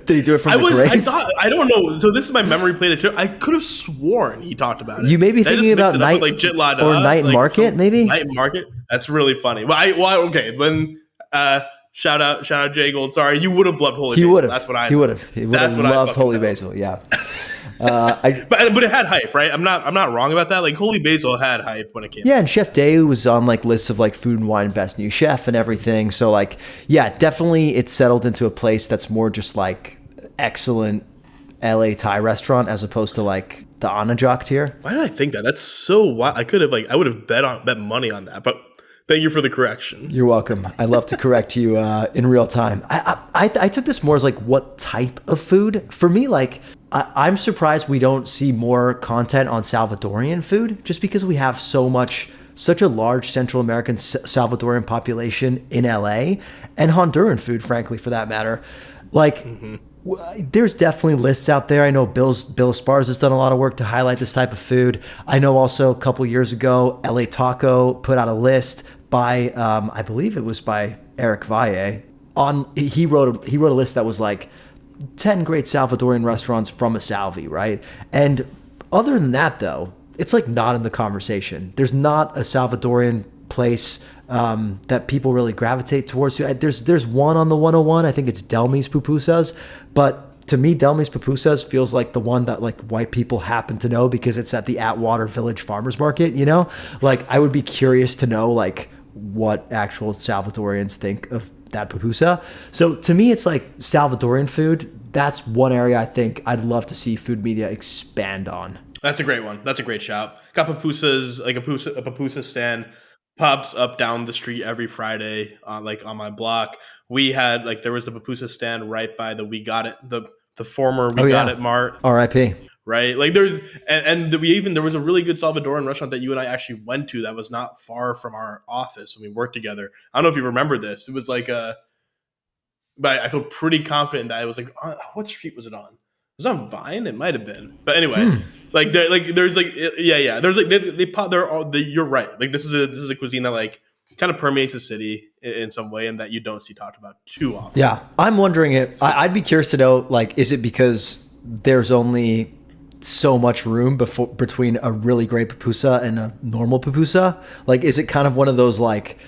Did he do it from the grave? I don't know. So this is my memory played it. I could have sworn he talked about it. You may be thinking about Night like or Night Market, maybe? Night Market. That's really funny. When Shout out Jay Gold. Sorry, you would have loved Holy He Basil. would have. That's what I. He would have. He would have loved Holy know. Basil. Yeah. But it had hype, right? I'm not wrong about that. Like Holy Basil had hype when it came. Yeah, and Chef Day was on like lists of like Food and Wine Best New Chef and everything. So like, yeah, definitely it's settled into a place that's more just like excellent LA Thai restaurant as opposed to like the Anajak tier. Why did I think that? That's so wild. I would have bet money on that, but thank you for the correction. You're welcome. I love to correct you in real time. I took this more as like what type of food. For me, like I'm surprised we don't see more content on Salvadorian food just because we have such a large Central American Salvadorian population in LA and Honduran food, frankly, for that matter. Like there's definitely lists out there. I know Bill Spars has done a lot of work to highlight this type of food. I know also a couple years ago, LA Taco put out a list by, I believe it was by Eric Valle. He wrote a list that was like 10 great Salvadorian restaurants from a Salvi, right? And other than that, though, it's like not in the conversation. There's not a Salvadorian place that people really gravitate towards. There's one on the 101. I think it's Delmi's Pupusas, but to me, Delmi's Pupusas feels like the one that like white people happen to know because it's at the Atwater Village Farmers Market. You know, like I would be curious to know like what actual Salvadorians think of that pupusa. So to me, it's like Salvadorian food. That's one area I think I'd love to see food media expand on. That's a great one. That's a great shout. Got pupusas, like a pupusa stand pops up down the street every Friday, like on my block. We had like there was the pupusa stand right by the We Got It, the former We Got It Mart. R.I.P. Right, like there was a really good Salvadoran restaurant that you and I actually went to that was not far from our office when we worked together. I don't know if you remember this. It was like but I feel pretty confident that it was like what street was it on? It was on Vine. It might have been, but anyway, there's they pop. You're right. Like this is a cuisine that like kind of permeates the city in some way, and that you don't see talked about too often. Yeah, I'm wondering if I'd be curious to know like is it because there's only so much room between a really great pupusa and a normal pupusa? Like, is it kind of one of those like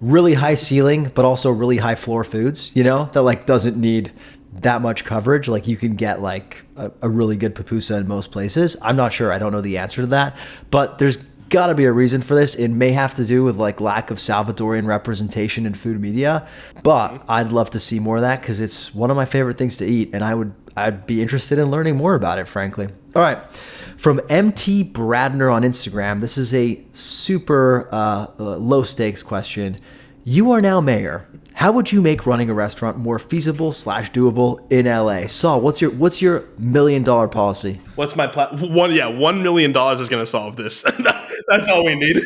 really high ceiling, but also really high floor foods, you know, that like doesn't need that much coverage? Like you can get like a really good pupusa in most places. I'm not sure. I don't know the answer to that, but there's gotta be a reason for this. It may have to do with like lack of Salvadorian representation in food media, but I'd love to see more of that because it's one of my favorite things to eat. And I'd be interested in learning more about it, frankly. All right. From MT Bradner on Instagram, this is a super low stakes question. You are now mayor. How would you make running a restaurant more feasible / doable in LA? Saul, what's your $1 million policy? What's my plan? $1 million is going to solve this. That's all we need.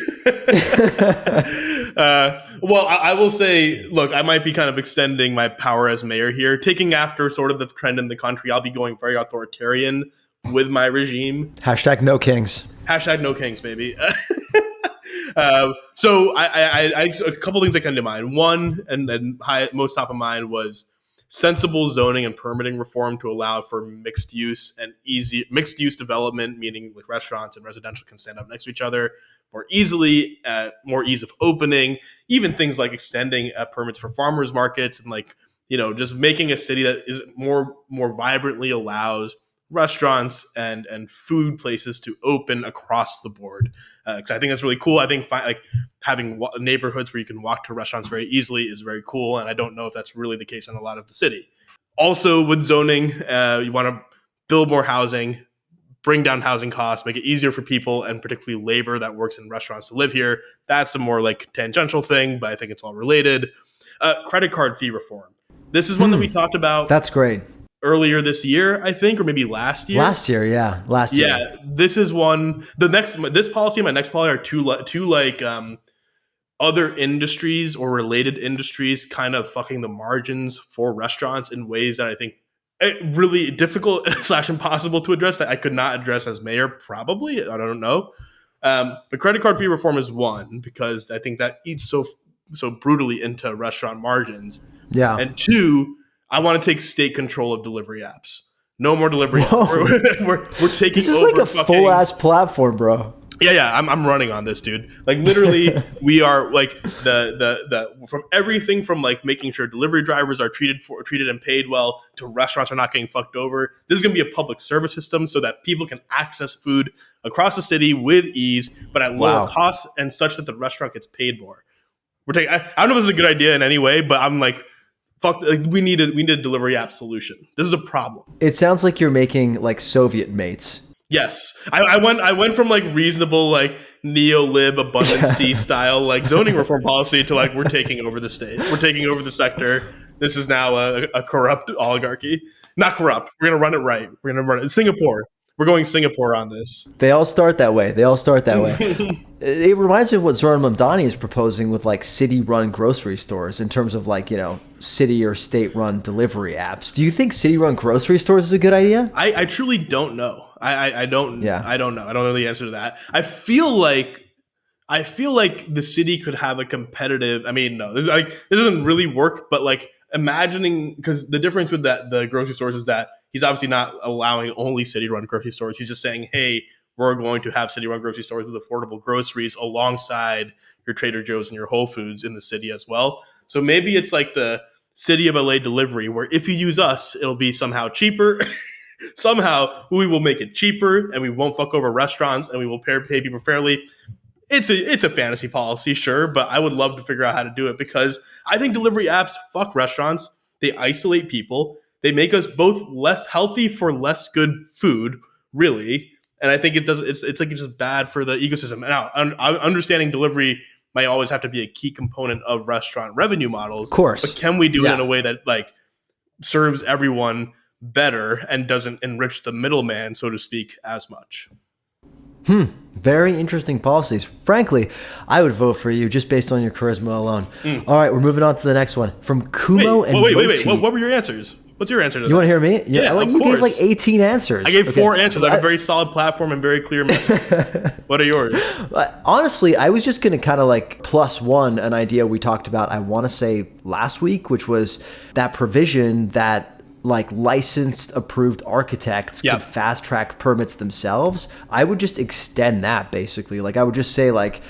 Well, I will say, look, I might be kind of extending my power as mayor here, taking after sort of the trend in the country. I'll be going very authoritarian with my regime. Hashtag no kings. Hashtag no kings, baby. So I a couple things that come to mind. One, and most top of mind, was sensible zoning and permitting reform to allow for mixed use development, meaning like restaurants and residential can stand up next to each other more easily, more ease of opening, even things like extending permits for farmers markets and like, you know, just making a city that is more vibrantly allows restaurants and food places to open across the board. Because I think that's really cool. I think like having neighborhoods where you can walk to restaurants very easily is very cool. And I don't know if that's really the case in a lot of the city. Also with zoning, you want to build more housing, bring down housing costs, make it easier for people and particularly labor that works in restaurants to live here. That's a more like tangential thing, but I think it's all related. Credit card fee reform. This is one that we talked about. That's great. Earlier this year, I think, or maybe last year. Last year. Yeah, this is one. This policy and my next policy are two like other industries or related industries kind of fucking the margins for restaurants in ways that I think really difficult / impossible to address that I could not address as mayor. Probably, I don't know. But credit card fee reform is one because I think that eats so brutally into restaurant margins. Yeah, and two, I want to take state control of delivery apps. No more delivery apps. We're taking this is over like a full ass platform, bro. Yeah. I'm running on this, dude. Like literally, we are like the from everything from like making sure delivery drivers are treated and paid well to restaurants are not getting fucked over. This is gonna be a public service system so that people can access food across the city with ease, but at lower Wow. costs and such that the restaurant gets paid more. I don't know if this is a good idea in any way, but I'm like, fuck. Like, we need a delivery app solution. This is a problem. It sounds like you're making like Soviet mates. Yes, I went from like reasonable like neo-lib abundancy style like zoning reform policy to like we're taking over the state, we're taking over the sector. This is now a corrupt oligarchy. Not corrupt. We're gonna run it right. We're gonna run it. Singapore. We're going Singapore on this. They all start that way. It reminds me of what Zoran Mamdani is proposing with like city-run grocery stores in terms of like, city or state-run delivery apps. Do you think city-run grocery stores is a good idea? I truly don't know. I don't. Yeah. I don't know. I don't know the answer to that. I feel like the city could have a competitive. I mean, no, this doesn't really work. But like imagining, because the difference with the grocery stores is that he's obviously not allowing only city-run grocery stores. He's just saying, hey, we're going to have city-run grocery stores with affordable groceries alongside your Trader Joe's and your Whole Foods in the city as well. So maybe it's like the City of LA delivery, where if you use us, it'll be somehow cheaper. Somehow we will make it cheaper, and we won't fuck over restaurants, and we will pay people fairly. It's a fantasy policy, sure, but I would love to figure out how to do it because I think delivery apps fuck restaurants. They isolate people. They make us both less healthy for less good food, really. And I think it does. It's like it's just bad for the ecosystem. Now, understanding delivery might always have to be a key component of restaurant revenue models. Of course, but can we do it in a way that like serves everyone better and doesn't enrich the middleman, so to speak, as much? Very interesting policies. Frankly, I would vote for you just based on your charisma alone. All right, we're moving on to the next one. From Kumo and wait. What were your answers? What's your answer to that? You want to hear me? Yeah, you gave like 18 answers. I gave 4 answers. I have a very solid platform and very clear message. What are yours? Honestly, I was just going to kind of like +1 an idea we talked about, I want to say last week, which was that provision that like licensed approved architects could fast track permits themselves. I would just extend that basically. Like I would just say like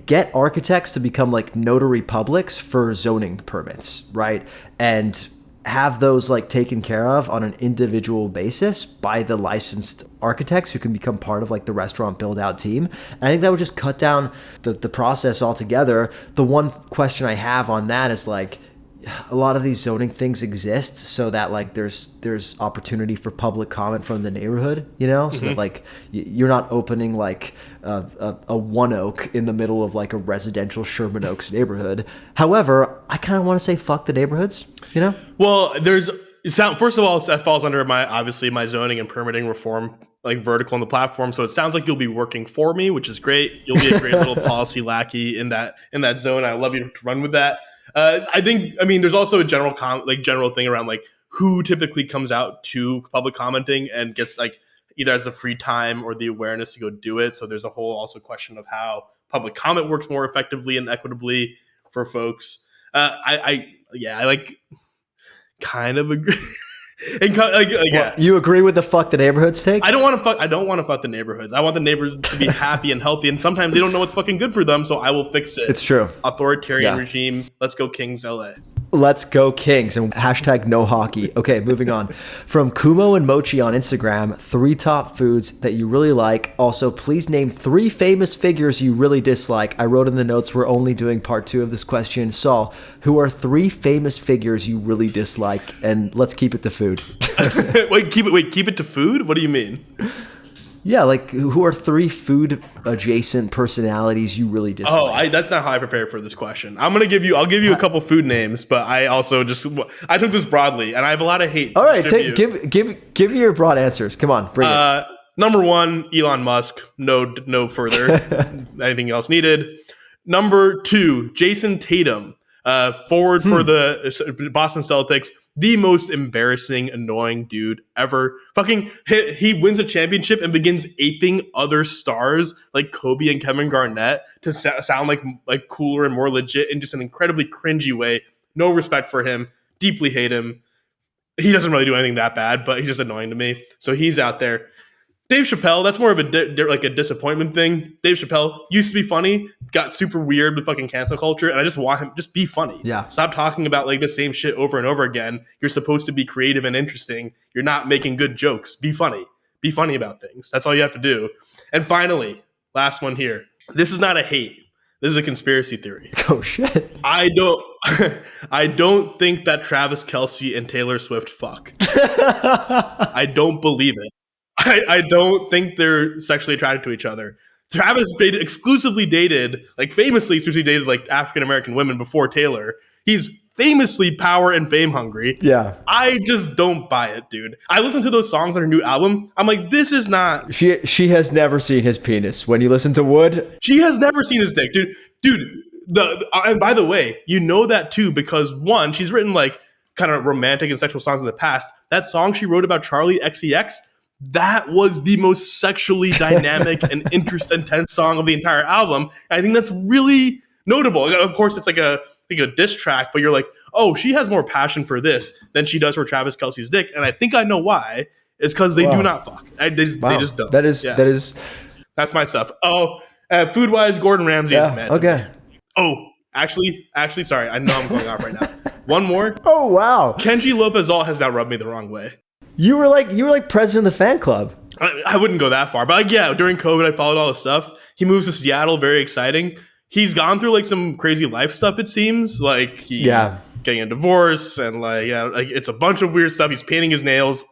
get architects to become like notary publics for zoning permits, right? And have those like taken care of on an individual basis by the licensed architects who can become part of like the restaurant build out team. And I think that would just cut down the process altogether. The one question I have on that is like, a lot of these zoning things exist so that like there's opportunity for public comment from the neighborhood, so that like you're not opening like a one oak in the middle of like a residential Sherman Oaks neighborhood. However, I kind of want to say fuck the neighborhoods, Well, first of all, that falls under my zoning and permitting reform like vertical on the platform. So it sounds like you'll be working for me, which is great. You'll be a great little policy lackey in that zone. I love you to run with that. I mean, there's also a general thing around like who typically comes out to public commenting and gets like either has the free time or the awareness to go do it. So there's a whole also question of how public comment works more effectively and equitably for folks. I like kind of agree. You agree with the fuck the neighborhoods take? I don't want to fuck the neighborhoods. I want the neighbors to be happy and healthy, and sometimes they don't know what's fucking good for them, so I will fix it. It's true. Authoritarian regime. Let's go Kings LA. Let's go Kings and hashtag no hockey. Okay, moving on. From Kumo and Mochi on Instagram, 3 top foods that you really like. Also, please name 3 famous figures you really dislike. I wrote in the notes we're only doing part 2 of this question. Saul, who are 3 famous figures you really dislike? And let's keep it to food. Keep it to food? What do you mean? Yeah, like who are 3 food adjacent personalities you really dislike? That's not how I prepared for this question. I'll give you a couple food names, but I also I took this broadly, and I have a lot of hate. All right, give me your broad answers. Come on, bring it. Number 1, Elon Musk. No further. Anything else needed? Number 2, Jason Tatum, forward for the Boston Celtics. The most embarrassing, annoying dude ever. Fucking, he wins a championship and begins aping other stars like Kobe and Kevin Garnett to sound like cooler and more legit in just an incredibly cringy way. No respect for him. Deeply hate him. He doesn't really do anything that bad, but he's just annoying to me. So he's out there. Dave Chappelle, that's more of like a disappointment thing. Dave Chappelle used to be funny, got super weird with fucking cancel culture, and I just want him just be funny. Yeah. Stop talking about like the same shit over and over again. You're supposed to be creative and interesting. You're not making good jokes. Be funny. Be funny about things. That's all you have to do. And finally, last one here. This is not a hate. This is a conspiracy theory. Oh shit. I don't think that Travis Kelce and Taylor Swift fuck. I don't believe it. I don't think they're sexually attracted to each other. Travis exclusively dated, like famously exclusively dated like African American women before Taylor. He's famously power and fame hungry. Yeah. I just don't buy it, dude. I listened to those songs on her new album. I'm like, this is not. She has never seen his penis. When you listen to Wood, She has never seen his dick, dude. And by the way, you know that too because one, she's written like kind of romantic and sexual songs in the past. That song she wrote about Charlie XCX, that was the most sexually dynamic and intense song of the entire album. And I think that's really notable. Of course, it's like a diss track, but you're like, oh, she has more passion for this than she does for Travis Kelce's dick. And I think I know why. It's because they do not fuck. They just don't. That's my stuff. Oh, food wise, Gordon Ramsay is mad. Okay. Oh, actually, sorry. I know I'm going off right now. One more. Oh wow. Kenji Lopez-All has now rubbed me the wrong way. You were like president of the fan club. I wouldn't go that far, but like, yeah, during COVID, I followed all this stuff. He moves to Seattle, very exciting. He's gone through like some crazy life stuff. It seems like he getting a divorce and like it's a bunch of weird stuff. He's painting his nails,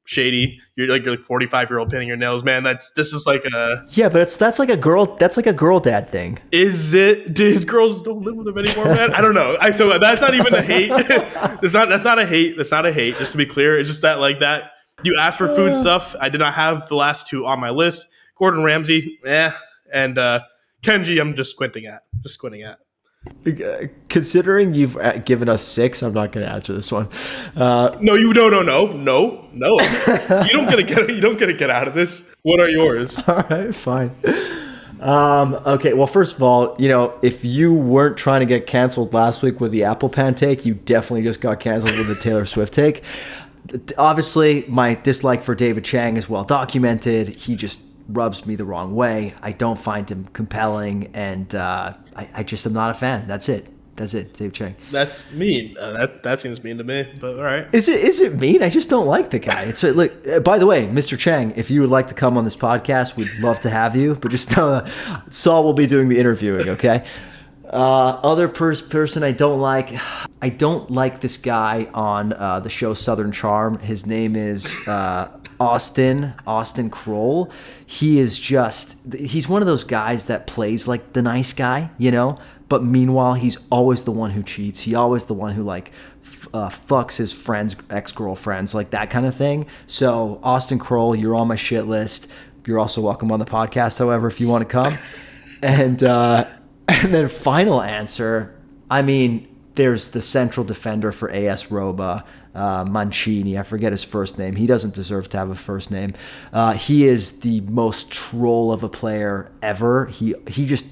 shady. You're like 45-year-old painting your nails, man. That's just like a but that's like a girl dad thing. Is it? Do his girls don't live with him anymore, man? I don't know. So that's not even a hate. That's not a hate. That's not a hate. Just to be clear, it's just that like that. You asked for food stuff. I did not have the last two on my list. Gordon Ramsay, and Kenji, I'm just squinting at. Considering you've given us 6, I'm not going to answer this one. No. You don't get to get out of this. What are yours? All right, fine. Okay. Well, first of all, if you weren't trying to get canceled last week with the Apple Pan take, you definitely just got canceled with the Taylor Swift take. Obviously, my dislike for David Chang is well documented. He just rubs me the wrong way. I don't find him compelling, and I just am not a fan. That's it, Dave Chang. That's mean. That seems mean to me, but all right. Is it mean? I just don't like the guy. It's like, by the way, Mr. Chang, if you would like to come on this podcast, we'd love to have you, but just know Saul will be doing the interviewing, okay? Other person I don't like this guy on the show Southern Charm. His name is Austin Kroll. He's one of those guys that plays like the nice guy, but meanwhile he's always the one who cheats. He's always the one who like fucks his friends' ex-girlfriends, like that kind of thing. So Austin Kroll, you're on my shit list. You're also welcome on the podcast, however, if you want to come. And then final answer, I mean, there's the central defender for AS Roma, Mancini. I forget his first name. He doesn't deserve to have a first name. He is the most troll of a player ever. He just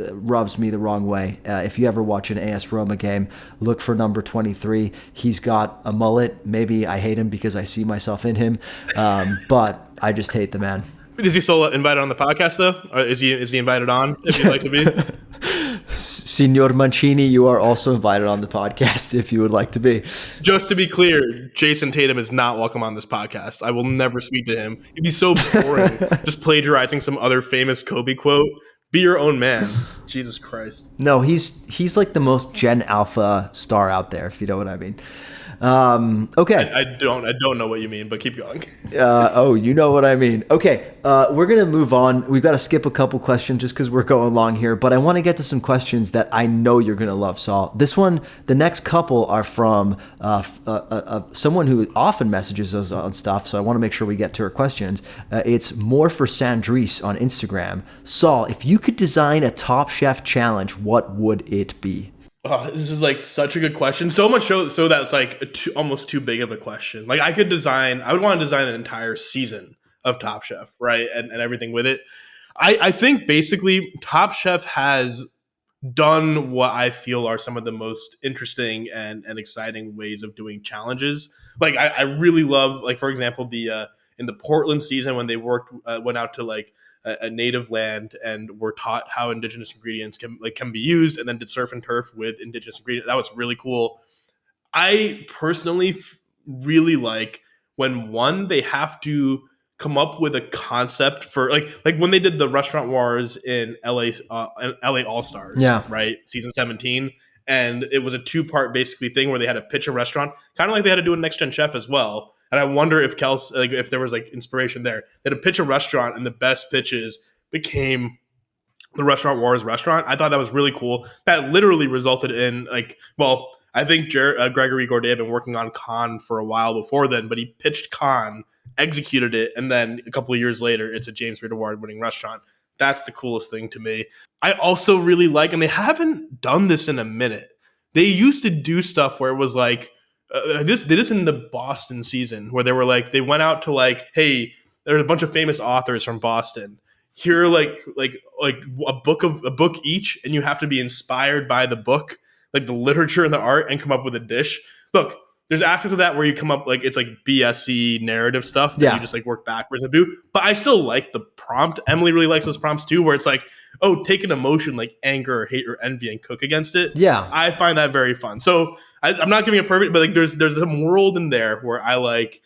rubs me the wrong way. If you ever watch an AS Roma game, look for number 23. He's got a mullet. Maybe I hate him because I see myself in him, but I just hate the man. Is he still invited on the podcast though? Or is he invited on if you'd like to be? Signor Mancini, you are also invited on the podcast if you would like to be. Just to be clear, Jason Tatum is not welcome on this podcast. I will never speak to him. He'd be so boring, just plagiarizing some other famous Kobe quote. Be your own man. Jesus Christ. No, he's like the most Gen Alpha star out there, if you know what I mean. Okay. I don't know what you mean, but keep going. You know what I mean. Okay. We're going to move on. We've got to skip a couple questions just because we're going long here, but I want to get to some questions that I know you're going to love, Saul. The next couple are from someone who often messages us on stuff, so I want to make sure we get to her questions. It's more for Sandrice on Instagram. Saul, if you could design a Top Chef challenge, what would it be? Oh, this is like such a good question. So much so that it's like almost too big of a question. Like I would want to design an entire season of Top Chef, right? And everything with it. I think basically Top Chef has done what I feel are some of the most interesting and exciting ways of doing challenges. Like I really love, like, for example, the in the Portland season when they went out to like a native land and were taught how indigenous ingredients can be used, and then did surf and turf with indigenous ingredients. That was really cool. I personally really like when they have to come up with a concept for like when they did the restaurant wars in LA All Stars, right, season 17, and it was a 2-part basically thing where they had to pitch a restaurant, kind of like they had to do a Next Gen Chef as well. And I wonder if if there was like inspiration there. They had to pitch a restaurant, and the best pitches became the Restaurant Wars restaurant. I thought that was really cool. That literally resulted in I think Gregory Gourdet had been working on Khan for a while before then, but he pitched Khan, executed it, and then a couple of years later, it's a James Reed Award-winning restaurant. That's the coolest thing to me. I also really like, and they haven't done this in a minute, they used to do stuff where it was like, this in the Boston season, where they were like, they went out to like, hey, there are a bunch of famous authors from Boston. Here are like a book each, and you have to be inspired by the book, like the literature and the art, and come up with a dish. Look, there's aspects of that where you come up like it's like BSC narrative stuff that you just like work backwards and do. But I still like the prompt. Emily really likes those prompts too, where it's like, oh, take an emotion like anger or hate or envy and cook against it. Yeah, I find that very fun. So I'm not giving it perfect, but like there's a world in there where I like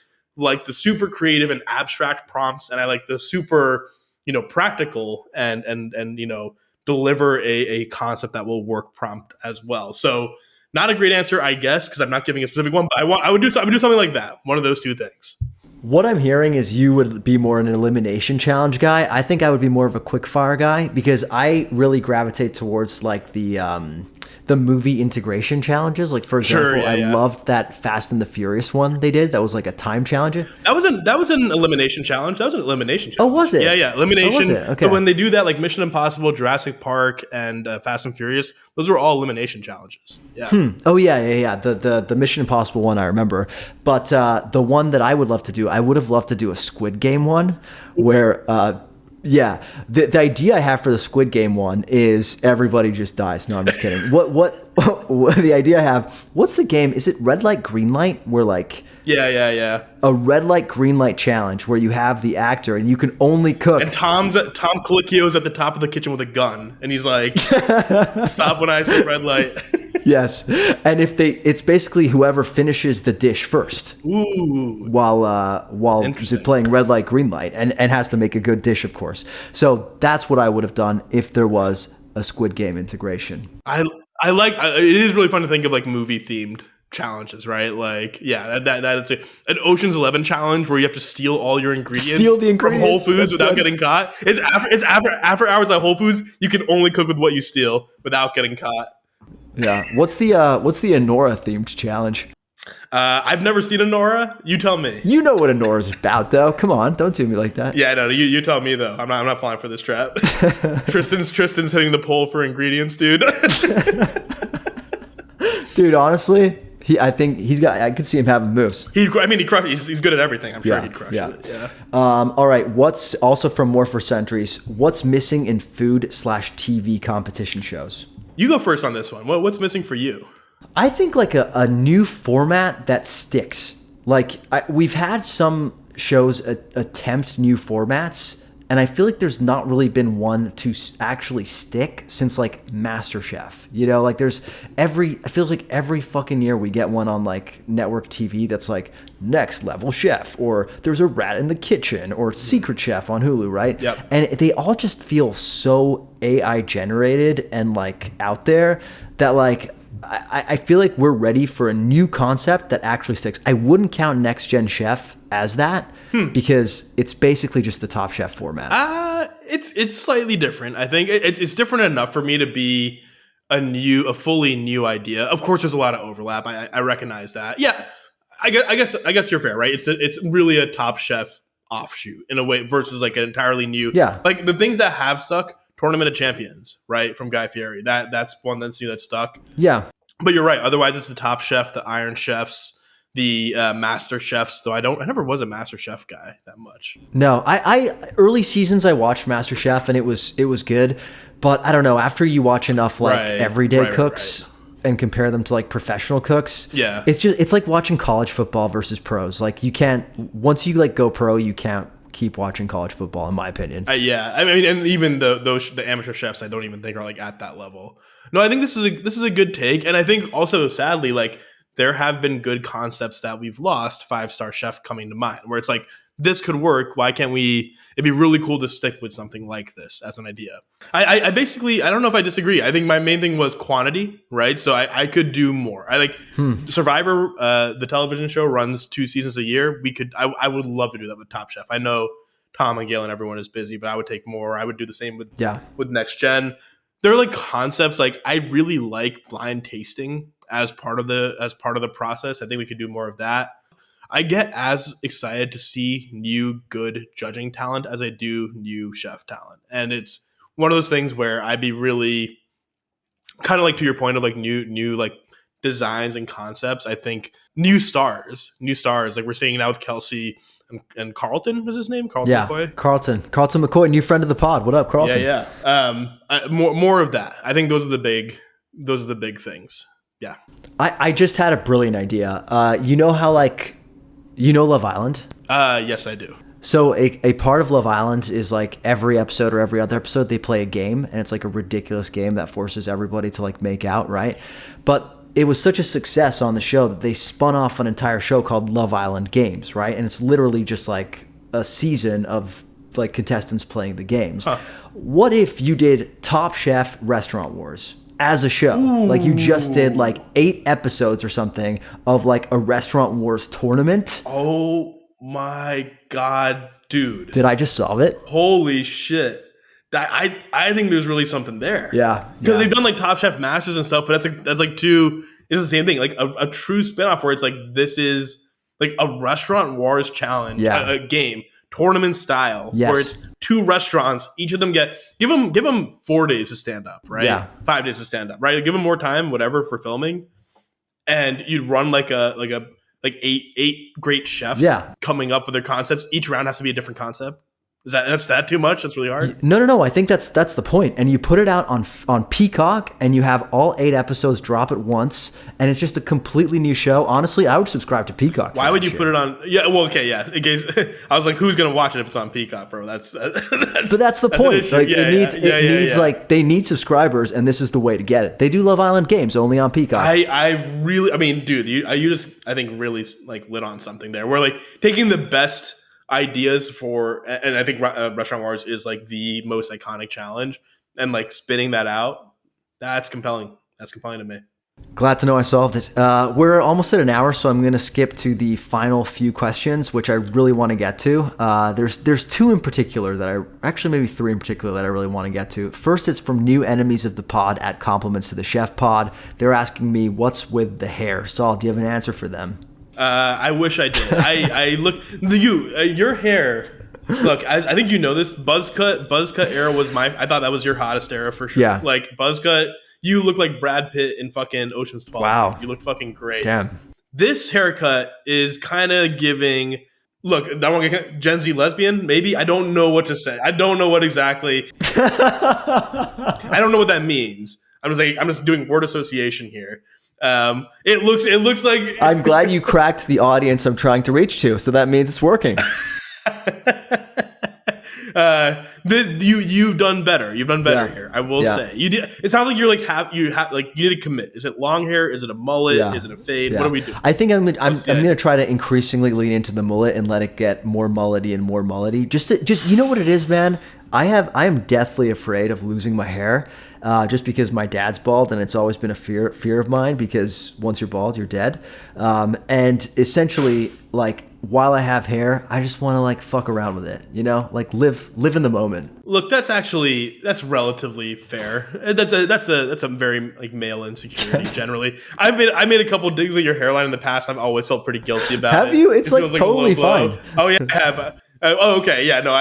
the super creative and abstract prompts, and I like the super practical and deliver a concept that will work prompt as well. So not a great answer, I guess, because I'm not giving a specific one, but I would do something like that. One of those two things. What I'm hearing is you would be more an elimination challenge guy. I think I would be more of a quick fire guy, because I really gravitate towards like the movie integration challenges. Like, for example, I loved that Fast and the Furious one they did. That was like a time challenge. That was an elimination challenge. That was an elimination challenge. Oh, was it? Yeah, elimination. Oh, was it? Okay. So when they do that, like Mission Impossible, Jurassic Park, and Fast and Furious, those were all elimination challenges. Yeah. Oh, yeah. The Mission Impossible one I remember. But the one that I would love to do, I would have loved to do a Squid Game one where... the idea I have for the Squid Game one is everybody just dies. No, I'm just kidding. What the idea I have, what's the game? Is it red light, green light? Where like a red light, green light challenge where you have the actor and you can only cook. And Tom Colicchio's at the top of the kitchen with a gun, and he's like, "Stop when I say red light." Yes, and it's basically whoever finishes the dish first. Ooh. While playing red light, green light, and has to make a good dish, of course. So that's what I would have done if there was a Squid Game integration. I like it is really fun to think of like movie themed challenges, right? Like, that's an Ocean's 11 challenge where you have to steal all your ingredients, from Whole Foods without getting caught. It's after hours at Whole Foods. You can only cook with what you steal without getting caught. Yeah. What's the Anora themed challenge? I've never seen Anora. You tell me. You know what Anora's about, though. Come on, don't do me like that. Yeah, no, you tell me though. I'm not falling for this trap. Tristan's hitting the pole for ingredients, dude. Dude, honestly, I could see him having moves. He crushes. He's good at everything. I'm sure he'd crush it. Yeah. All right. What's also from More for Centuries? What's missing in food/TV competition shows? You go first on this one. What's missing for you? I think like a new format that sticks. Like we've had some shows attempt new formats, and I feel like there's not really been one to actually stick since like MasterChef. Like it feels like every fucking year we get one on like network TV that's like Next Level Chef, or there's a Rat in the Kitchen, or Secret Chef on Hulu, right? Yep. And they all just feel so AI generated and like out there that like I feel like we're ready for a new concept that actually sticks. I wouldn't count Next Gen Chef as that because it's basically just the Top Chef format. It's slightly different. I think it's different enough for me to be a fully new idea. Of course, there's a lot of overlap. I recognize that. Yeah, I guess you're fair, right? It's really a Top Chef offshoot in a way versus like an entirely new. Yeah, like the things that have stuck. Tournament of Champions, right, from Guy Fieri. That's one that's new that stuck. Yeah, but you're right. Otherwise, it's the Top Chef, the Iron Chefs, the Master Chefs. Though I never was a Master Chef guy that much. No, I early seasons I watched Master Chef and it was good, but I don't know. After you watch enough like everyday cooks. and compare them to like professional cooks. Yeah. It's like watching college football versus pros. Like you can't, once you like go pro, you can't keep watching college football, in my opinion. Yeah, I mean, and even the amateur chefs, I don't even think are like at that level. No, I think this is a good take, and I think also sadly, like there have been good concepts that we've lost. 5-star chef coming to mind, where it's like this could work. Why can't we? It'd be really cool to stick with something like this as an idea. I basically, I don't know if I disagree. I think my main thing was quantity, right? So I could do more. I like Survivor, the television show runs 2 seasons a year. I would love to do that with Top Chef. I know Tom and Gail and everyone is busy, but I would take more. I would do the same with Next Gen. They're like concepts. Like I really like blind tasting as part of the process. I think we could do more of that. I get as excited to see new good judging talent as I do new chef talent. And it's one of those things where I'd be really kind of like to your point of like new like designs and concepts. I think new stars, like we're seeing now with Kelsey and Carlton was his name? Carlton McCoy? Carlton McCoy, new friend of the pod. What up, Carlton? Yeah. More of that. I think those are the big things. Yeah. I just had a brilliant idea. You know how like, you know Love Island? Yes, I do. So a part of Love Island is like every episode or every other episode, they play a game, and it's like a ridiculous game that forces everybody to like make out, right? But it was such a success on the show that they spun off an entire show called Love Island Games, right? And it's literally just like a season of like contestants playing the games. Huh. What if you did Top Chef Restaurant Wars as a show? Ooh. Like you just did like 8 episodes or something of like a Restaurant Wars tournament. Oh my God, dude. Did I just solve it? Holy shit. I think there's really something there. Yeah. Because they've done like Top Chef Masters and stuff, but that's like it's the same thing. Like a true spinoff where it's like this is like a Restaurant Wars challenge, a game, tournament style, where it's 2 restaurants, each of them give them 4 days to stand up, right? Yeah. 5 days to stand up, right? Give them more time, whatever, for filming. And you'd run like eight great chefs coming up with their concepts. Each round has to be a different concept. That's that too much? That's really hard? No. I think that's the point. And you put it out on Peacock, and you have all 8 episodes drop at once, and it's just a completely new show. Honestly, I would subscribe to Peacock. Why would you put it on? Yeah, well, okay, yeah. In case I was like, who's gonna watch it if it's on Peacock, bro? But that's the point. Like it needs like they need subscribers, and this is the way to get it. They do Love Island Games only on Peacock. I mean, dude, you just I think really like lit on something there. We're like taking the best ideas for, and I think Restaurant Wars is like the most iconic challenge, and like spinning that out, that's compelling to me. Glad to know I solved it. We're almost at an hour, so I'm going to skip to the final few questions, which I really want to get to. There's 2 in particular maybe 3 in particular that I really want to get to. First, it's from new enemies of the pod at Compliments to the Chef Pod. They're asking me, what's with the hair? Saul, do you have an answer for them? I wish I did. I look your hair. Look, I think you know this. Buzzcut era was I thought that was your hottest era for sure. Yeah. Like buzzcut, you look like Brad Pitt in fucking Ocean's 12. Wow, you look fucking great. Damn. This haircut is kind of giving. Look, that one Gen Z lesbian. Maybe I don't know what to say. I don't know what exactly. I don't know what that means. I'm just doing word association here. It looks like I'm glad you cracked the audience I'm trying to reach to, so that means it's working. You've done better. You've done better here. I will say you did. It sounds like you need to commit. Is it long hair? Is it a mullet? Is it a fade? What are we doing? I think I'm going to try to increasingly lean into the mullet and let it get more mullety and more mullety. Just you know what it is, man. I am deathly afraid of losing my hair, just because my dad's bald, and it's always been a fear of mine, because once you're bald, you're dead. And essentially, like, while I have hair, I just want to like fuck around with it, you know, like live in the moment. Look, that's relatively fair. That's a very like male insecurity generally. I made a couple digs at your hairline in the past. I've always felt pretty guilty about it. Have you? It's like totally fine. Oh yeah, I have. Oh okay, yeah. No,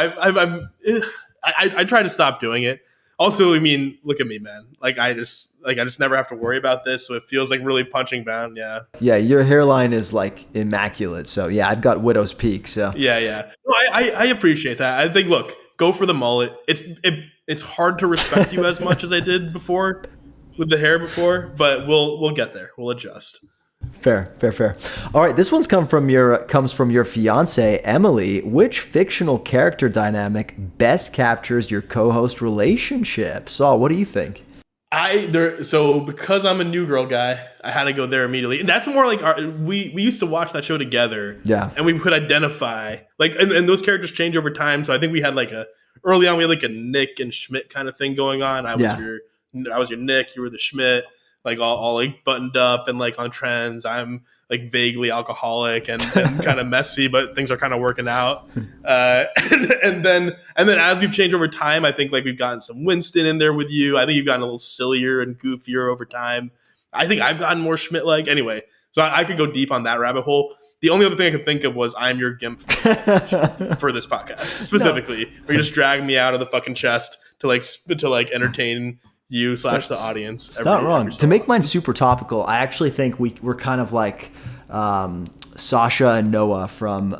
I try to stop doing it. Also, I mean, look at me, man. Like I just never have to worry about this, so it feels like really punching down. Yeah. Yeah, your hairline is like immaculate. So yeah, I've got widow's peak. So yeah. No, I appreciate that. I think go for the mullet. It's hard to respect you as much as I did before. with the hair before, but we'll get there. We'll adjust. Fair. All right, this one's comes from your fiance Emily. Which fictional character dynamic best captures your co-host relationship? Saul, what do you think? So because I'm a New Girl guy, I had to go there immediately. That's more like we used to watch that show together. Yeah, and we could identify and those characters change over time. So I think we had early on we had a Nick and Schmidt kind of thing going on. I was your Nick, you were the Schmidt. All buttoned up and on trends. I'm vaguely alcoholic and kind of messy, but things are kind of working out. And then as we've changed over time, I think we've gotten some Winston in there with you. I think you've gotten a little sillier and goofier over time. I think I've gotten more Schmidt-like. Anyway, so I could go deep on that rabbit hole. The only other thing I could think of was I'm your gimp for this podcast specifically, where you just drag me out of the fucking chest to entertain you / the audience. It's not wrong. To make mine super topical, I actually think we're kind of like Sasha and Noah from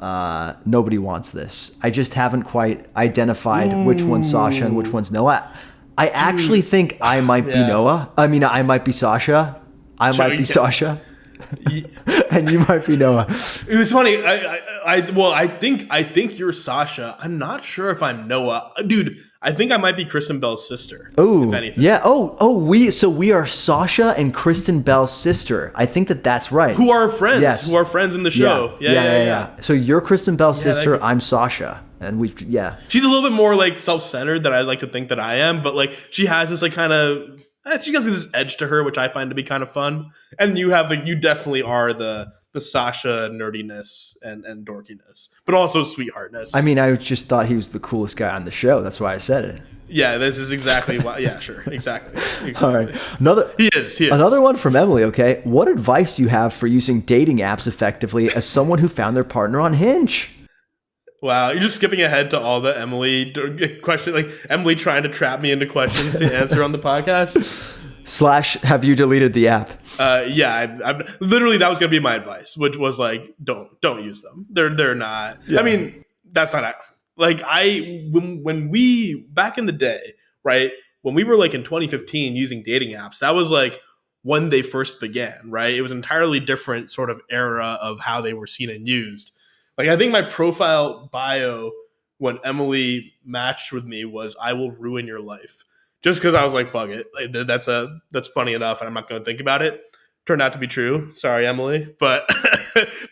Nobody Wants This. I just haven't quite identified which one's Sasha and which one's Noah. I actually think I might be Noah. I mean, I might be Sasha. I might be Sasha. And you might be Noah. It's funny. I think you're Sasha. I'm not sure if I'm Noah, dude. I think I might be Kristen Bell's sister. Oh, if anything. Yeah. We are Sasha and Kristen Bell's sister. I think that's right. Who are friends? Yes. Who are friends in the show? Yeah. So you're Kristen Bell's sister. I'm Sasha, and She's a little bit more self-centered than I'd like to think that I am, but she has this kind of. She has this edge to her, which I find to be kind of fun. And you have you definitely are the Sasha nerdiness and dorkiness, but also sweetheartness. I mean, I just thought he was the coolest guy on the show. That's why I said it. Yeah, this is exactly why. Yeah, sure, exactly. All right, He is. Another one from Emily. Okay, what advice do you have for using dating apps effectively as someone who found their partner on Hinge? Wow, you're just skipping ahead to all the Emily question, Emily trying to trap me into questions to answer on the podcast. / have you deleted the app? I literally that was gonna be my advice, which was don't use them. They're not. Yeah. I mean, that's not when we back in the day, right? When we were in 2015 using dating apps, that was when they first began, right? It was an entirely different sort of era of how they were seen and used. I think my profile bio when Emily matched with me was "I will ruin your life," just because I was fuck it, that's funny enough, and I'm not going to think about it. Turned out to be true. Sorry, Emily, but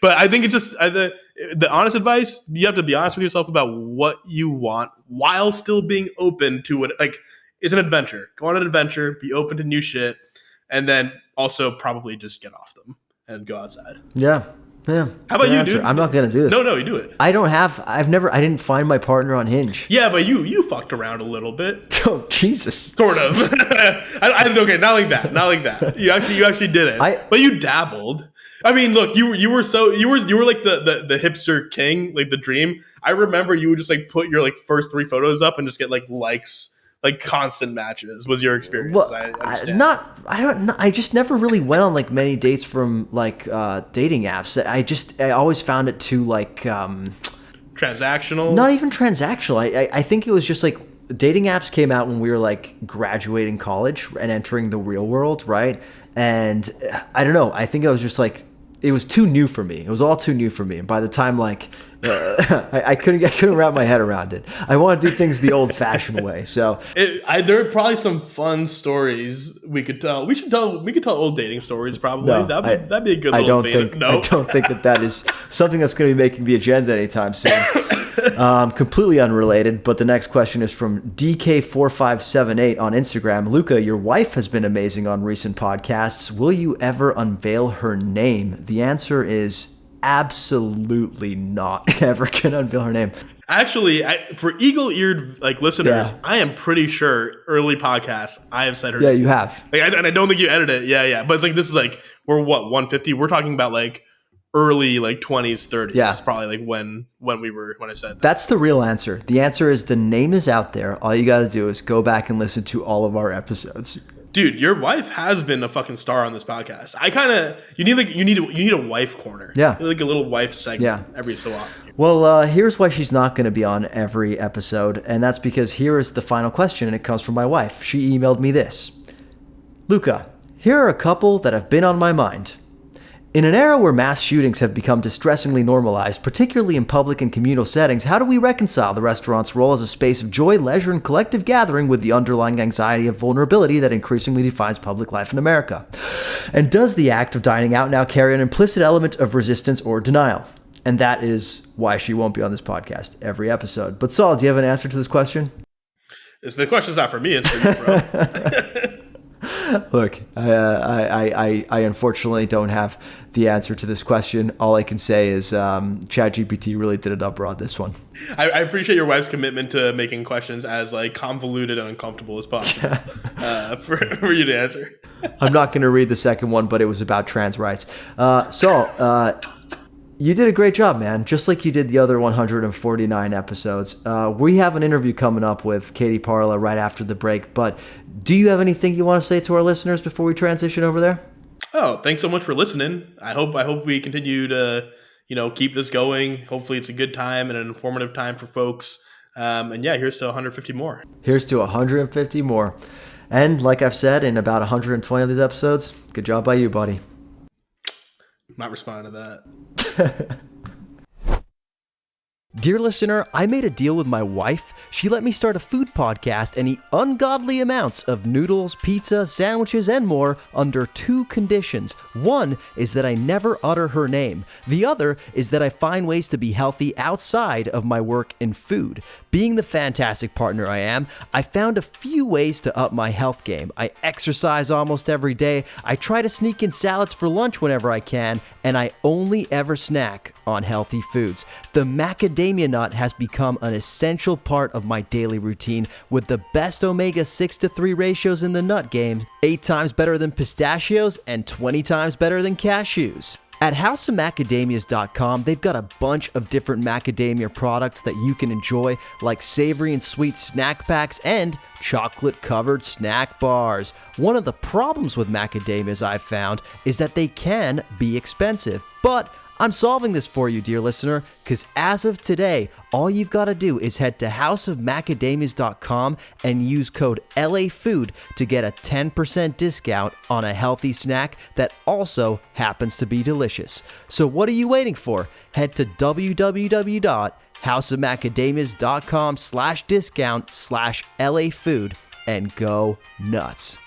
but I think it's just the honest advice. You have to be honest with yourself about what you want while still being open to what it's an adventure. Go on an adventure, be open to new shit, and then also probably just get off them and go outside. Yeah. How about you, dude? I'm not gonna do this. No, you do it. I didn't find my partner on Hinge. Yeah, but you fucked around a little bit. Oh, Jesus. Sort of. Okay, not like that. You actually didn't. But you dabbled. I mean, look, you were the hipster king, the dream. I remember you would just put your first 3 photos up and just get likes. Constant matches was your experience. Well, I just never really went on many dates from dating apps. I always found it too transactional. Not even transactional. I think it was just dating apps came out when we were graduating college and entering the real world, right? And I don't know. I think I was just it was too new for me. It was all too new for me. And by the time I couldn't wrap my head around it. I want to do things the old-fashioned way. So there are probably some fun stories we could tell. We could tell old dating stories. Probably no, that'd be a good. I little I don't think that is something that's going to be making the agenda anytime soon. Completely unrelated, but the next question is from DK4578 on Instagram. Luca, your wife has been amazing on recent podcasts. Will you ever unveil her name? The answer is absolutely not ever gonna unveil her name. Actually, for eagle-eared listeners, I am pretty sure early podcasts I have said her name. Yeah, you have. And I don't think you edited it. Yeah. But this is we're 150. We're talking about early 20s, 30s. Yeah. It's probably when I said that. That's the real answer. The answer is the name is out there. All you got to do is go back and listen to all of our episodes. Dude, your wife has been a fucking star on this podcast. You need a wife corner. Yeah. You need a little wife segment every so often. Well, here's why she's not going to be on every episode, and that's because here is the final question, and it comes from my wife. She emailed me this. Luca, here are a couple that have been on my mind. In an era where mass shootings have become distressingly normalized, particularly in public and communal settings, how do we reconcile the restaurant's role as a space of joy, leisure, and collective gathering with the underlying anxiety of vulnerability that increasingly defines public life in America? And does the act of dining out now carry an implicit element of resistance or denial? And that is why she won't be on this podcast every episode. But Saul, do you have an answer to this question? The question's not for me, it's for you, bro. Look, I unfortunately don't have the answer to this question. All I can say is ChatGPT really did a number on this one. I appreciate your wife's commitment to making questions as like convoluted and uncomfortable as possible for you to answer. I'm not going to read the second one, but it was about trans rights. Saul, you did a great job, man. Just like you did the other 149 episodes. We have an interview coming up with Katie Parla right after the break, but do you have anything you want to say to our listeners before we transition over there? Oh, thanks so much for listening. I hope we continue to, keep this going. Hopefully it's a good time and an informative time for folks. And yeah, here's to 150 more. Here's to 150 more. And like I've said in about 120 of these episodes, good job by you, buddy. I'm not responding to that. Dear listener, I made a deal with my wife. She let me start a food podcast and eat ungodly amounts of noodles, pizza, sandwiches, and more under two conditions. One is that I never utter her name. The other is that I find ways to be healthy outside of my work in food. Being the fantastic partner I am, I found a few ways to up my health game. I exercise almost every day. I try to sneak in salads for lunch whenever I can, and I only ever snack on healthy foods. The macadamia nut has become an essential part of my daily routine with the best omega 6:3 ratios in the nut game, 8 times better than pistachios and 20 times better than cashews. At houseofmacadamias.com, they've got a bunch of different macadamia products that you can enjoy, like savory and sweet snack packs and chocolate-covered snack bars. One of the problems with macadamias I've found is that they can be expensive, but I'm solving this for you, dear listener, because as of today, all you've got to do is head to houseofmacadamias.com and use code LAFood to get a 10% discount on a healthy snack that also happens to be delicious. So what are you waiting for? Head to www.houseofmacadamias.com/discount/LAFood and go nuts.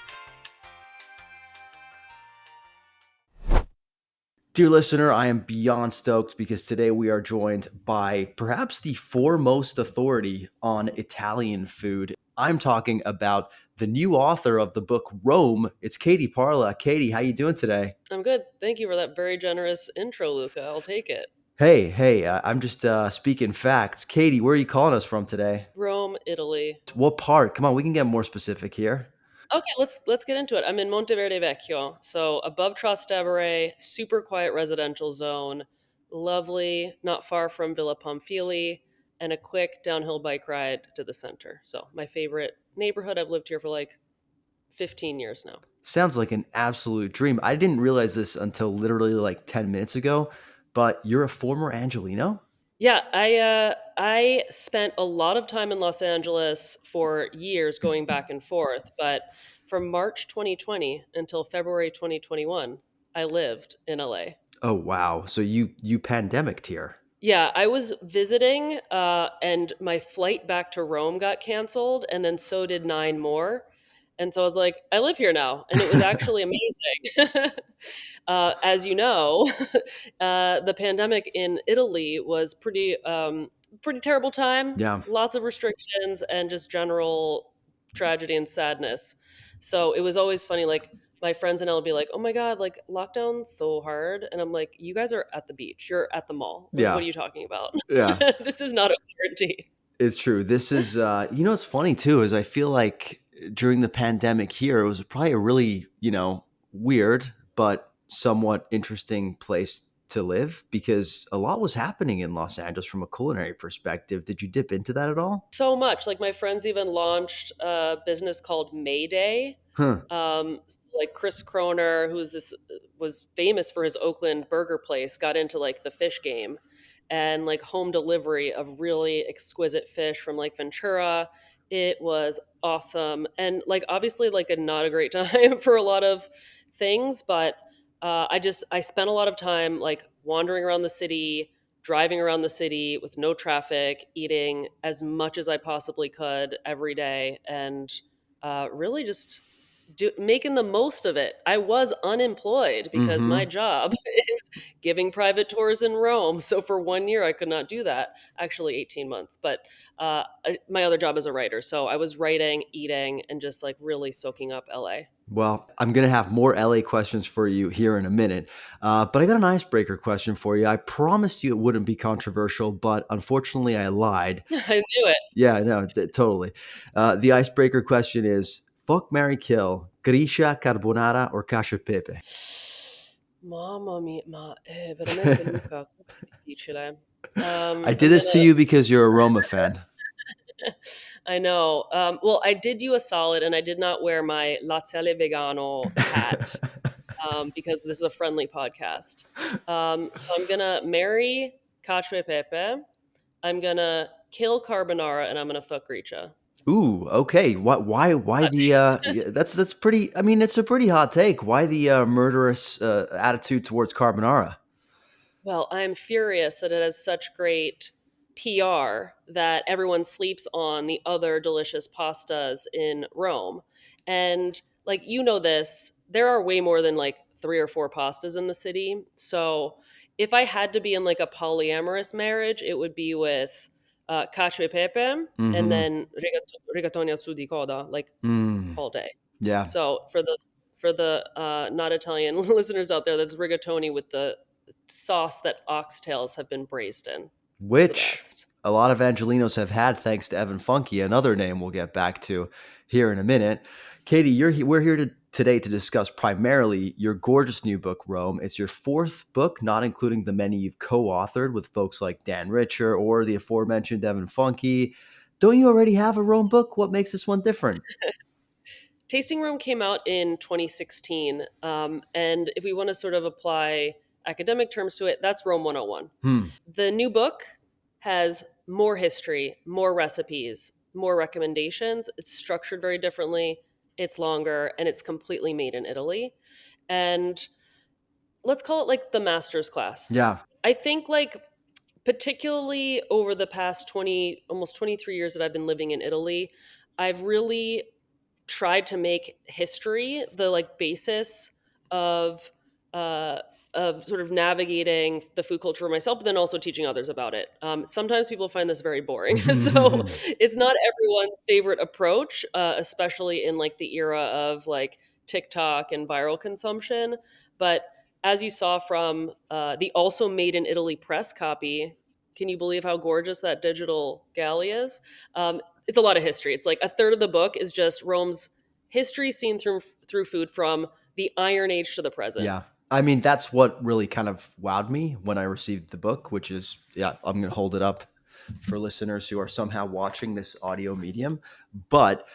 Dear listener, I am beyond stoked because today we are joined by perhaps the foremost authority on Italian food. I'm talking about the new author of the book Rome. It's Katie Parla. Katie, how you doing today? I'm good. Thank you for that very generous intro, Luca. I'll take it. Hey, I'm just speaking facts. Katie, where are you calling us from today? Rome, Italy. What part? Come on, we can get more specific here. Okay, let's get into it. I'm in Monteverde Vecchio, so above Trastevere, super quiet residential zone, lovely, not far from Villa Pamphili, and a quick downhill bike ride to the center. So my favorite neighborhood. I've lived here for like 15 years now. Sounds like an absolute dream. I didn't realize this until literally like 10 minutes ago, but you're a former Angelino? Yeah, I spent a lot of time in Los Angeles for years going back and forth, but from March 2020 until February 2021, I lived in LA. Oh, wow. So you pandemicked here. Yeah, I was visiting, and my flight back to Rome got canceled, and then so did 9 more. And so I was like, I live here now, and it was actually amazing. As you know, the pandemic in Italy was pretty terrible time. Yeah. Lots of restrictions and just general tragedy and sadness. So it was always funny, like my friends and I would be like, "Oh my God, like lockdown's so hard," and I'm like, "You guys are at the beach. You're at the mall. Like, Yeah. what are you talking about? Yeah. This is not a quarantine." It's true. This is, what's funny too, is I feel like during the pandemic here, it was probably a really, weird, but somewhat interesting place to live because a lot was happening in Los Angeles from a culinary perspective. Did you dip into that at all? So much. Like my friends even launched a business called Mayday. Huh. Like Chris Croner, was famous for his Oakland burger place, got into like the fish game and like home delivery of really exquisite fish from Lake Ventura. It was awesome. And like obviously like a not a great time for a lot of things, but I spent a lot of time like wandering around the city, driving around the city with no traffic, eating as much as I possibly could every day, and really just making the most of it. I was unemployed because my Mm-hmm. job is giving private tours in Rome. So for 1 year, I could not do that. Actually, 18 months. But my other job is a writer. So I was writing, eating, and just like really soaking up LA. Well, I'm going to have more LA questions for you here in a minute, but I got an icebreaker question for you. I promised you it wouldn't be controversial, but unfortunately I lied. I knew it. Yeah, no, totally. The icebreaker question is fuck, marry, kill, Grisha, carbonara, or cacio e pepe? Mamma mia, ma veramente Luca, questo è difficile. I did I'm this to gonna. you because you're a Roma fan. I know. Well, I did you a solid, and I did not wear my Laziale Vegano hat because this is a friendly podcast. So I'm gonna marry cacio e pepe. I'm gonna kill carbonara, and I'm gonna fuck Richa. Ooh, okay. Why the? Yeah, that's pretty. I mean, it's a pretty hot take. Why the murderous attitude towards carbonara? Well, I'm furious that it has such great PR that everyone sleeps on the other delicious pastas in Rome. And like you know this, there are way more than like 3 or 4 pastas in the city. So if I had to be in like a polyamorous marriage, it would be with cacio e pepe and Mm-hmm. then rigatoni al su di coda like Mm, all day. yeah. So for the not Italian listeners out there, that's rigatoni with the sauce that oxtails have been braised in. It's the Which best. a lot of Angelinos have had thanks to Evan Funky, another name we'll get back to here in a minute. Katie, we're here today to discuss primarily your gorgeous new book, Rome. It's your 4th book, not including the many you've co-authored with folks like Dan Richer or the aforementioned Evan Funky. Don't you already have a Rome book? What makes this one different? Tasting Room came out in 2016. And if we want to sort of apply academic terms to it, that's Rome 101. Hmm. The new book has more history, more recipes, more recommendations. It's structured very differently, it's longer, and it's completely made in Italy. And let's call it like the master's class. Yeah. I think like particularly over the past 20 almost 23 years that I've been living in Italy, I've really tried to make history the like basis of uh of sort of navigating the food culture myself, but then also teaching others about it. Sometimes people find this very boring, so it's not everyone's favorite approach, especially in like the era of like TikTok and viral consumption. But as you saw from the also made in Italy press copy, can you believe how gorgeous that digital galley is? It's a lot of history. It's like a third of the book is just Rome's history seen through food from the Iron Age to the present. Yeah. I mean, that's what really kind of wowed me when I received the book, which is, yeah, I'm going to hold it up for listeners who are somehow watching this audio medium. But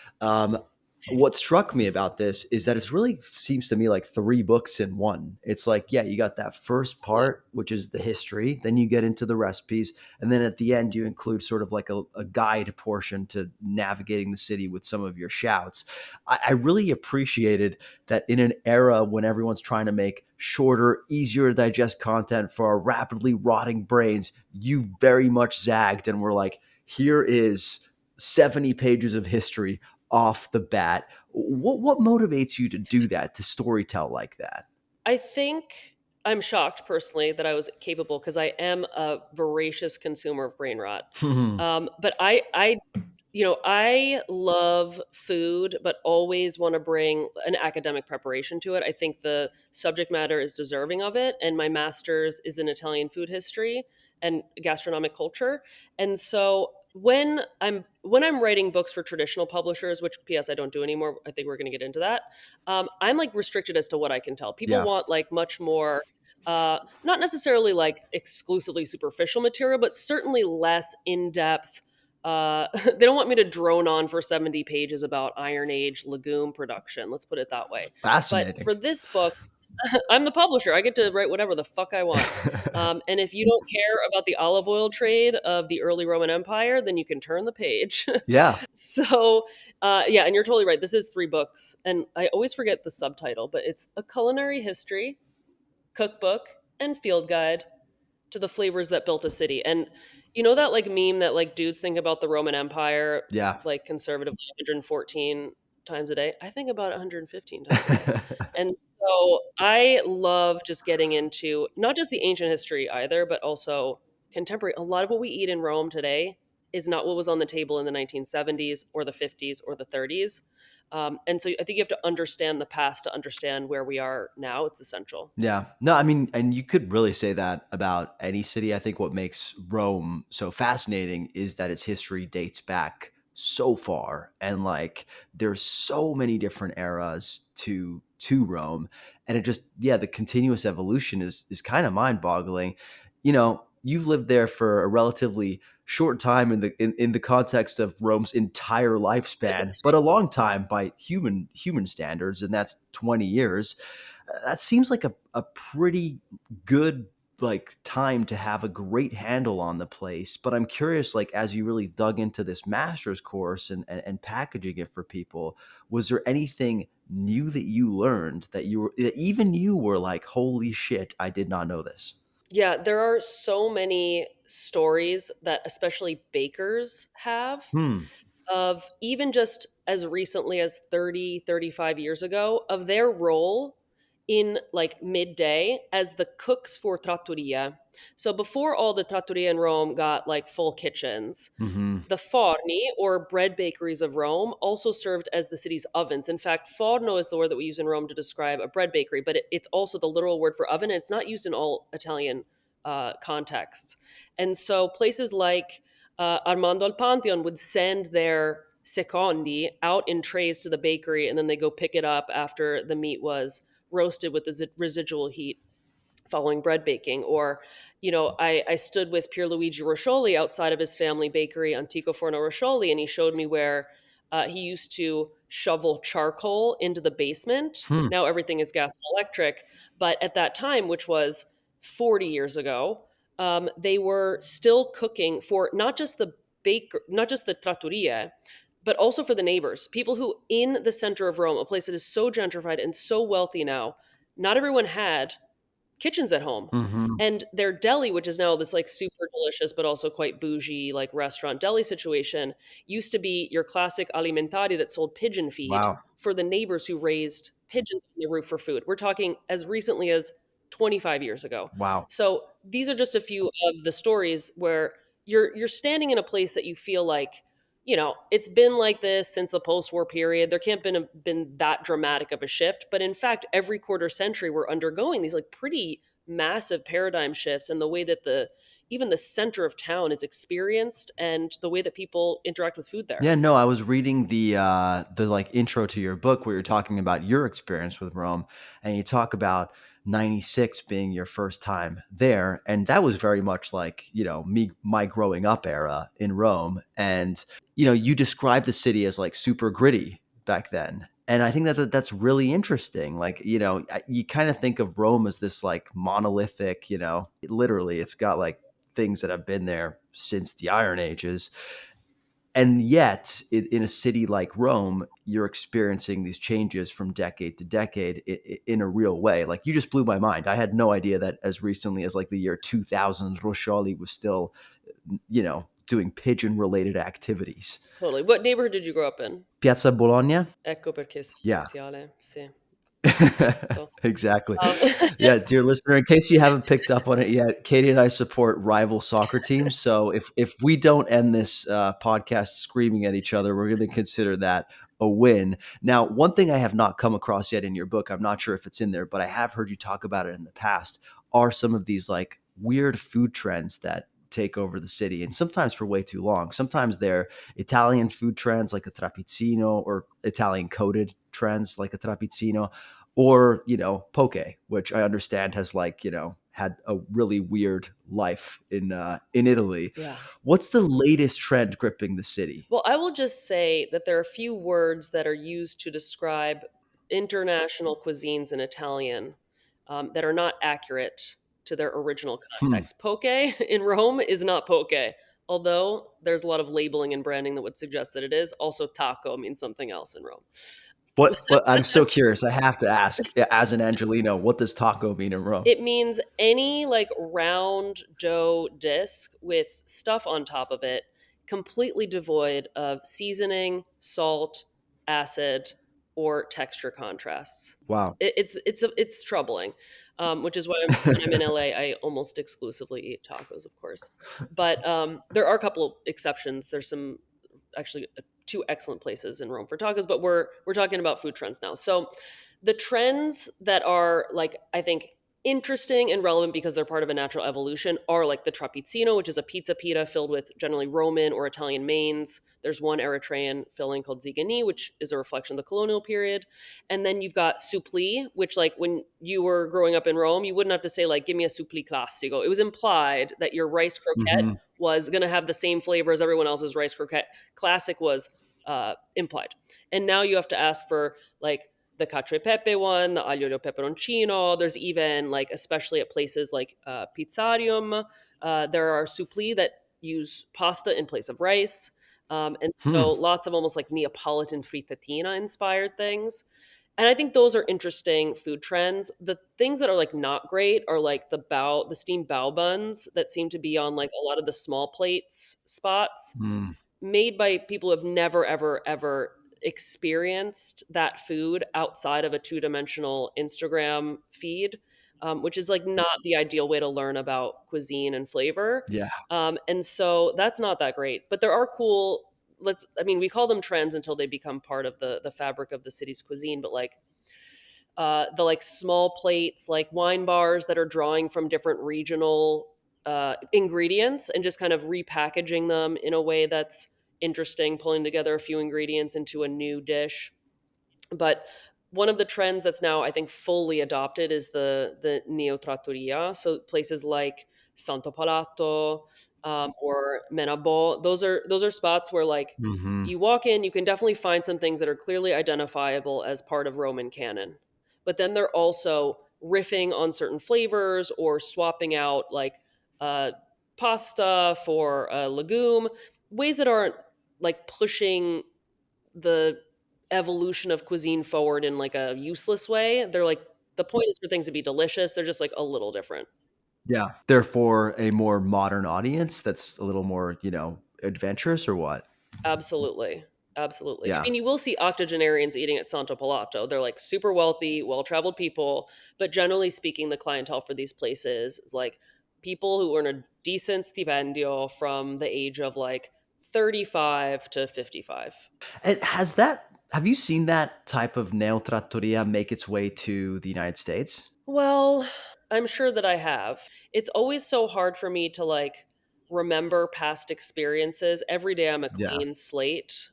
what struck me about this is that it's really seems to me like 3 books in one. It's like, yeah, you got that first part, which is the history, then you get into the recipes, and then at the end, you include sort of like a guide portion to navigating the city with some of your shouts. I really appreciated that in an era when everyone's trying to make shorter, easier to digest content for our rapidly rotting brains, you very much zagged and were like, here is 70 pages of history off the bat. What motivates you to do that, to storytell like that? I think I'm shocked personally that I was capable because I am a voracious consumer of brain rot. But I love food, but always want to bring an academic preparation to it. I think the subject matter is deserving of it, and my master's is in Italian food history and gastronomic culture. And so when I'm writing books for traditional publishers, which P.S. I don't do anymore, I think we're going to get into that. I'm like restricted as to what I can tell. People Yeah. want like much more. Not necessarily like exclusively superficial material, but certainly less in depth. They don't want me to drone on for 70 pages about Iron Age legume production. Let's put it that way. But Fascinating. for this book, I'm the publisher. I get to write whatever the fuck I want. And if you don't care about the olive oil trade of the early Roman Empire, then you can turn the page. Yeah. So, yeah, and you're totally right. This is 3 books, and I always forget the subtitle, but it's a culinary history, cookbook, and field guide to the flavors that built a city. And you know that like meme that like dudes think about the Roman Empire Yeah. like conservatively 114 times a day? I think about 115 times a day. And so I love just getting into not just the ancient history either, but also contemporary. A lot of what we eat in Rome today is not what was on the table in the 1970s or the 50s or the 30s. And so I think you have to understand the past to understand where we are now. It's essential. Yeah. No, I mean, and you could really say that about any city. I think what makes Rome so fascinating is that its history dates back so far, and like there's so many different eras to Rome, and it just, yeah, the continuous evolution is kind of mind-boggling. You've lived there for a relatively short time in the context of Rome's entire lifespan, but a long time by human standards, and that's 20 years. That seems like a pretty good like time to have a great handle on the place. But I'm curious, like as you really dug into this master's course and packaging it for people, was there anything new that you learned that even you were like, holy shit, I did not know this? Yeah, there are so many stories that especially bakers have Hmm. of even just as recently as 30, 35 years ago of their role in like midday as the cooks for trattoria. So before all the trattoria in Rome got like full kitchens, Mm-hmm. the forni, or bread bakeries of Rome, also served as the city's ovens. In fact, forno is the word that we use in Rome to describe a bread bakery, but it's also the literal word for oven, and it's not used in all Italian contexts. And so places like Armando al Pantheon would send their secondi out in trays to the bakery, and then they go pick it up after the meat was roasted with the residual heat following bread baking. Or, I stood with Pierluigi Roscioli outside of his family bakery, Antico Forno Roscioli, and he showed me where he used to shovel charcoal into the basement. Hmm. Now everything is gas and electric, but at that time, which was 40 years ago, they were still cooking for not just the trattoria, but also for the neighbors, people who in the center of Rome, a place that is so gentrified and so wealthy now, not everyone had kitchens at home. Mm-hmm. And their deli, which is now this like super delicious but also quite bougie like restaurant deli situation, used to be your classic alimentari that sold pigeon feed Wow. for the neighbors who raised pigeons on their roof for food. We're talking as recently as 25 years ago. Wow. So these are just a few of the stories where you're standing in a place that you feel like, it's been like this since the post-war period. There can't been that dramatic of a shift, but in fact, every quarter century we're undergoing these like pretty massive paradigm shifts in the way that the even the center of town is experienced and the way that people interact with food there. Yeah, no, I was reading the like intro to your book where you're talking about your experience with Rome, and you talk about 96 being your first time there, and that was very much like, my growing up era in Rome. And you described the city as like super gritty back then. And I think that's really interesting. Like, you kind of think of Rome as this like monolithic, literally it's got like things that have been there since the Iron Ages, and yet in a city like Rome, you're experiencing these changes from decade to decade in a real way. Like, you just blew my mind. I had no idea that as recently as like the year 2000, Roscioli was still, doing pigeon related activities. Totally. What neighborhood did you grow up in? Piazza Bologna. Ecco perché sei Yeah. laziale. Sì. Exactly. Um, Yeah, dear listener, in case you haven't picked up on it yet, Katie and I support rival soccer teams. So if we don't end this podcast screaming at each other, we're going to consider that a win. Now, one thing I have not come across yet in your book, I'm not sure if it's in there, but I have heard you talk about it in the past, are some of these like weird food trends that take over the city, and sometimes for way too long. Sometimes they're Italian food trends like a trapizzino, or Italian coded trends like a trapizzino, or poke, which I understand has like had a really weird life in Italy. yeah. What's the latest trend gripping the city? Well, I will just say that there are a few words that are used to describe international cuisines in Italian that are not accurate to their original Hmm. context. Poke in Rome is not poke, although there's a lot of labeling and branding that would suggest that it is. Also, taco means something else in Rome. What I'm so curious. I have to ask, as an Angelino, what does taco mean in Rome? It means any like round dough disc with stuff on top of it, completely devoid of seasoning, salt, acid, or texture contrasts. Wow. It's troubling, which is why when I'm in LA, I almost exclusively eat tacos, of course. But there are a couple of exceptions. There's some actually two excellent places in Rome for tacos, but we're talking about food trends now. So the trends that are like I think interesting and relevant because they're part of a natural evolution are like the trapezzino, which is a pizza pita filled with generally Roman or Italian mains. There's one Eritrean filling called zigani, which is a reflection of the colonial period. And then you've got supli, which like when you were growing up in Rome, you wouldn't have to say like, give me a supli classico. It was implied that your rice croquette Hmm. was going to have the same flavor as everyone else's rice croquette. Classic was implied. And now you have to ask for like the cacio e pepe one, the aglio e peperoncino. There's even like, especially at places like Pizzarium, there are supli that use pasta in place of rice. And Hmm. so lots of almost like Neapolitan frittatina inspired things. And I think those are interesting food trends. The things that are like not great are like the steamed bao buns that seem to be on like a lot of the small plates spots Hmm. made by people who have never, ever, ever experienced that food outside of a two-dimensional Instagram feed, which is like not the ideal way to learn about cuisine and flavor. Yeah. And so that's not that great. But there are cool. I mean, we call them trends until they become part of the fabric of the city's cuisine. But like the like small plates, like wine bars that are drawing from different regional ingredients and just kind of repackaging them in a way that's interesting, pulling together a few ingredients into a new dish. But one of the trends that's now I think fully adopted is the neo trattoria. So places like Santo Palato or Menabo, those are spots where like Hmm. you walk in, you can definitely find some things that are clearly identifiable as part of Roman canon. But then they're also riffing on certain flavors or swapping out like uh, pasta for a legume, ways that aren't like pushing the evolution of cuisine forward in like a useless way. They're like the point is for things to be delicious. They're just like a little different. Yeah. Therefore, a more modern audience that's a little more, adventurous or what? Absolutely. Absolutely. I Yeah. mean, you will see octogenarians eating at Santo Palato. They're like super wealthy, well traveled people. But generally speaking, the clientele for these places is like people who earn a decent stipendio from the age of like 35 to 55. And have you seen that type of nail trattoria make its way to the United States? Well, I'm sure that I have. It's always so hard for me to like remember past experiences. Every day I'm a Yeah. clean slate.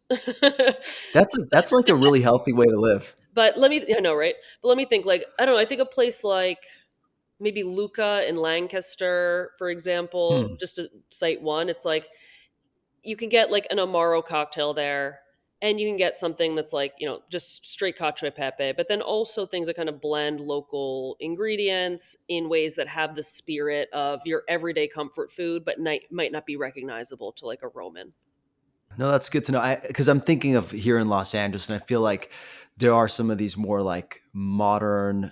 That's like a really healthy way to live. But I know, right? But let me think like, I don't know, I think a place like maybe Luca in Lancaster, for example, Hmm. just to cite one, it's like you can get like an Amaro cocktail there, and you can get something that's like, just straight cacio e pepe, but then also things that kind of blend local ingredients in ways that have the spirit of your everyday comfort food, but might not be recognizable to like a Roman. No, that's good to know. Because I'm thinking of here in Los Angeles, and I feel like there are some of these more like modern,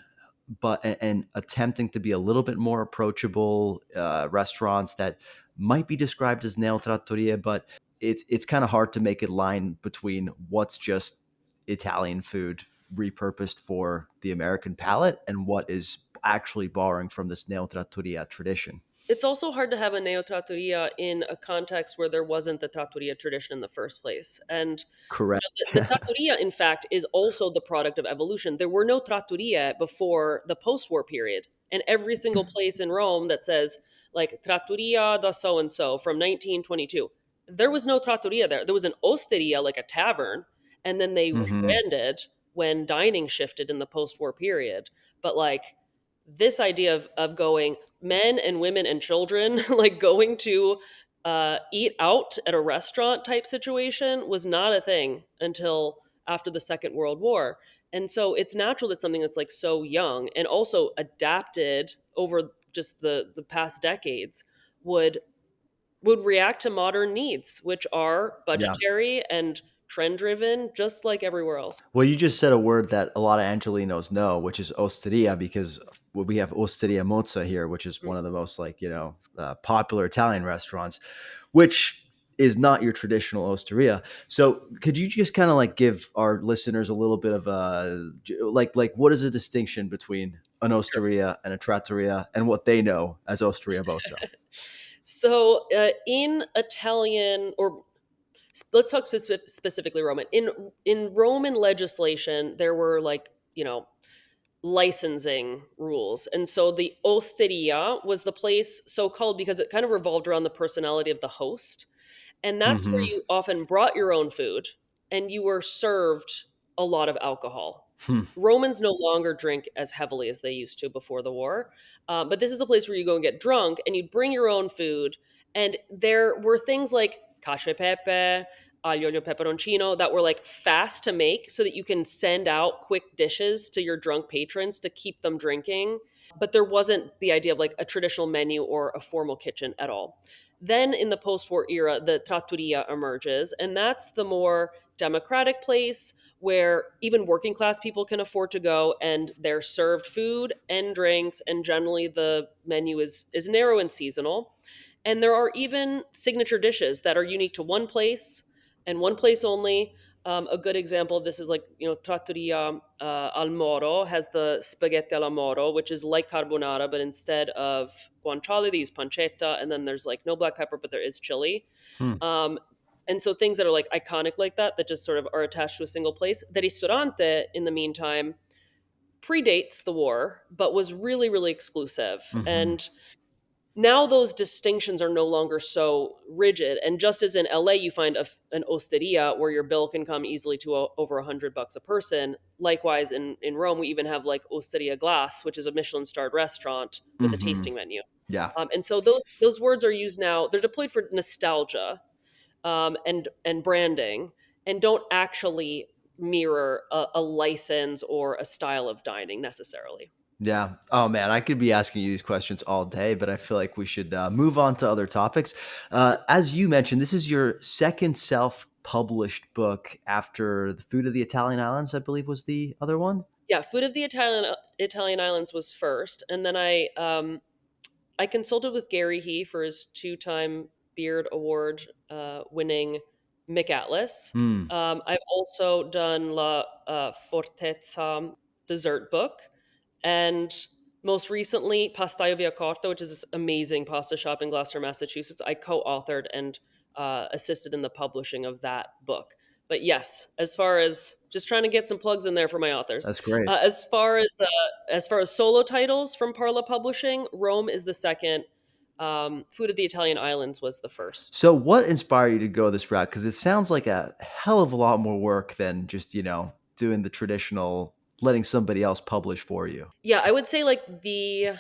but and attempting to be a little bit more approachable restaurants that might be described as nail trattoria, but it's kind of hard to make a line between what's just Italian food repurposed for the American palate and what is actually borrowing from this nail trattoria tradition. It's also hard to have a neo trattoria in a context where there wasn't the trattoria tradition in the first place. And Correct. the trattoria, in fact, is also the product of evolution. There were no trattoria before the post-war period, and every single place in Rome that says like trattoria da so and so from 1922, there was no trattoria there. There was an osteria, like a tavern, and then they Hmm. rebranded when dining shifted in the post-war period. But like this idea of going men and women and children like going to eat out at a restaurant type situation was not a thing until after the Second World War. And so it's natural that something that's like so young and also adapted over just the past decades would react to modern needs, which are Yeah. budgetary and trend driven, just like everywhere else. Well, you just said a word that a lot of Angelinos know, which is osteria, because we have Osteria Mozza here, which is one of the most popular Italian restaurants, which is not your traditional osteria. So, could you just kind of like give our listeners a little bit of a like what is the distinction between an osteria and a trattoria, and what they know as Osteria Mozza? So in Italian, or let's talk specifically Roman. In Roman legislation, there were like, licensing rules. And so the osteria was the place so called because it kind of revolved around the personality of the host. And that's where Mm-hmm. you often brought your own food and you were served a lot of alcohol. Hmm. Romans no longer drink as heavily as they used to before the war. But this is a place where you go and get drunk and you'd bring your own food. And there were things like cacio e pepe, aglio olio peperoncino that were like fast to make so that you can send out quick dishes to your drunk patrons to keep them drinking. But there wasn't the idea of like a traditional menu or a formal kitchen at all. Then in the post war era, the trattoria emerges, and that's the more democratic place where even working class people can afford to go and they're served food and drinks, and generally the menu is narrow and seasonal. And there are even signature dishes that are unique to one place and one place only. A good example of this is like, Trattoria al Moro has the spaghetti alla Moro, which is like carbonara, but instead of guanciale, they use pancetta, and then there's like no black pepper, but there is chili. Hmm. Um, and so things that are like iconic like that, that just sort of are attached to a single place. The ristorante, in the meantime, predates the war, but was really, really exclusive. Mm-hmm. And now those distinctions are no longer so rigid. And just as in LA, you find an osteria where your bill can come easily to over $100 a person. Likewise, in Rome, we even have like Osteria Glass, which is a Michelin starred restaurant with a Mm-hmm. tasting menu. Yeah. And so those words are used now. They're deployed for nostalgia, and branding, and don't actually mirror a license or a style of dining necessarily. Yeah. Oh man, I could be asking you these questions all day, but I feel like we should move on to other topics. As you mentioned, this is your second self-published book after The Food of the Italian Islands, I believe was the other one. Yeah, Food of the Italian Islands was first, and then I consulted with Gary He for his two-time Beard Award winning McAtlas. Hmm. I've also done La Fortezza dessert book, and most recently Pastaio Via Corta, which is this amazing pasta shop in Gloucester, Massachusetts. I co-authored and assisted in the publishing of that book. But yes, as far as just trying to get some plugs in there for my authors. That's great. As far as solo titles from Parla Publishing, Rome is the second. Food of the Italian Islands was the first. So, what inspired you to go this route? Because it sounds like a hell of a lot more work than just doing the traditional letting somebody else publish for you. Yeah, I would say like the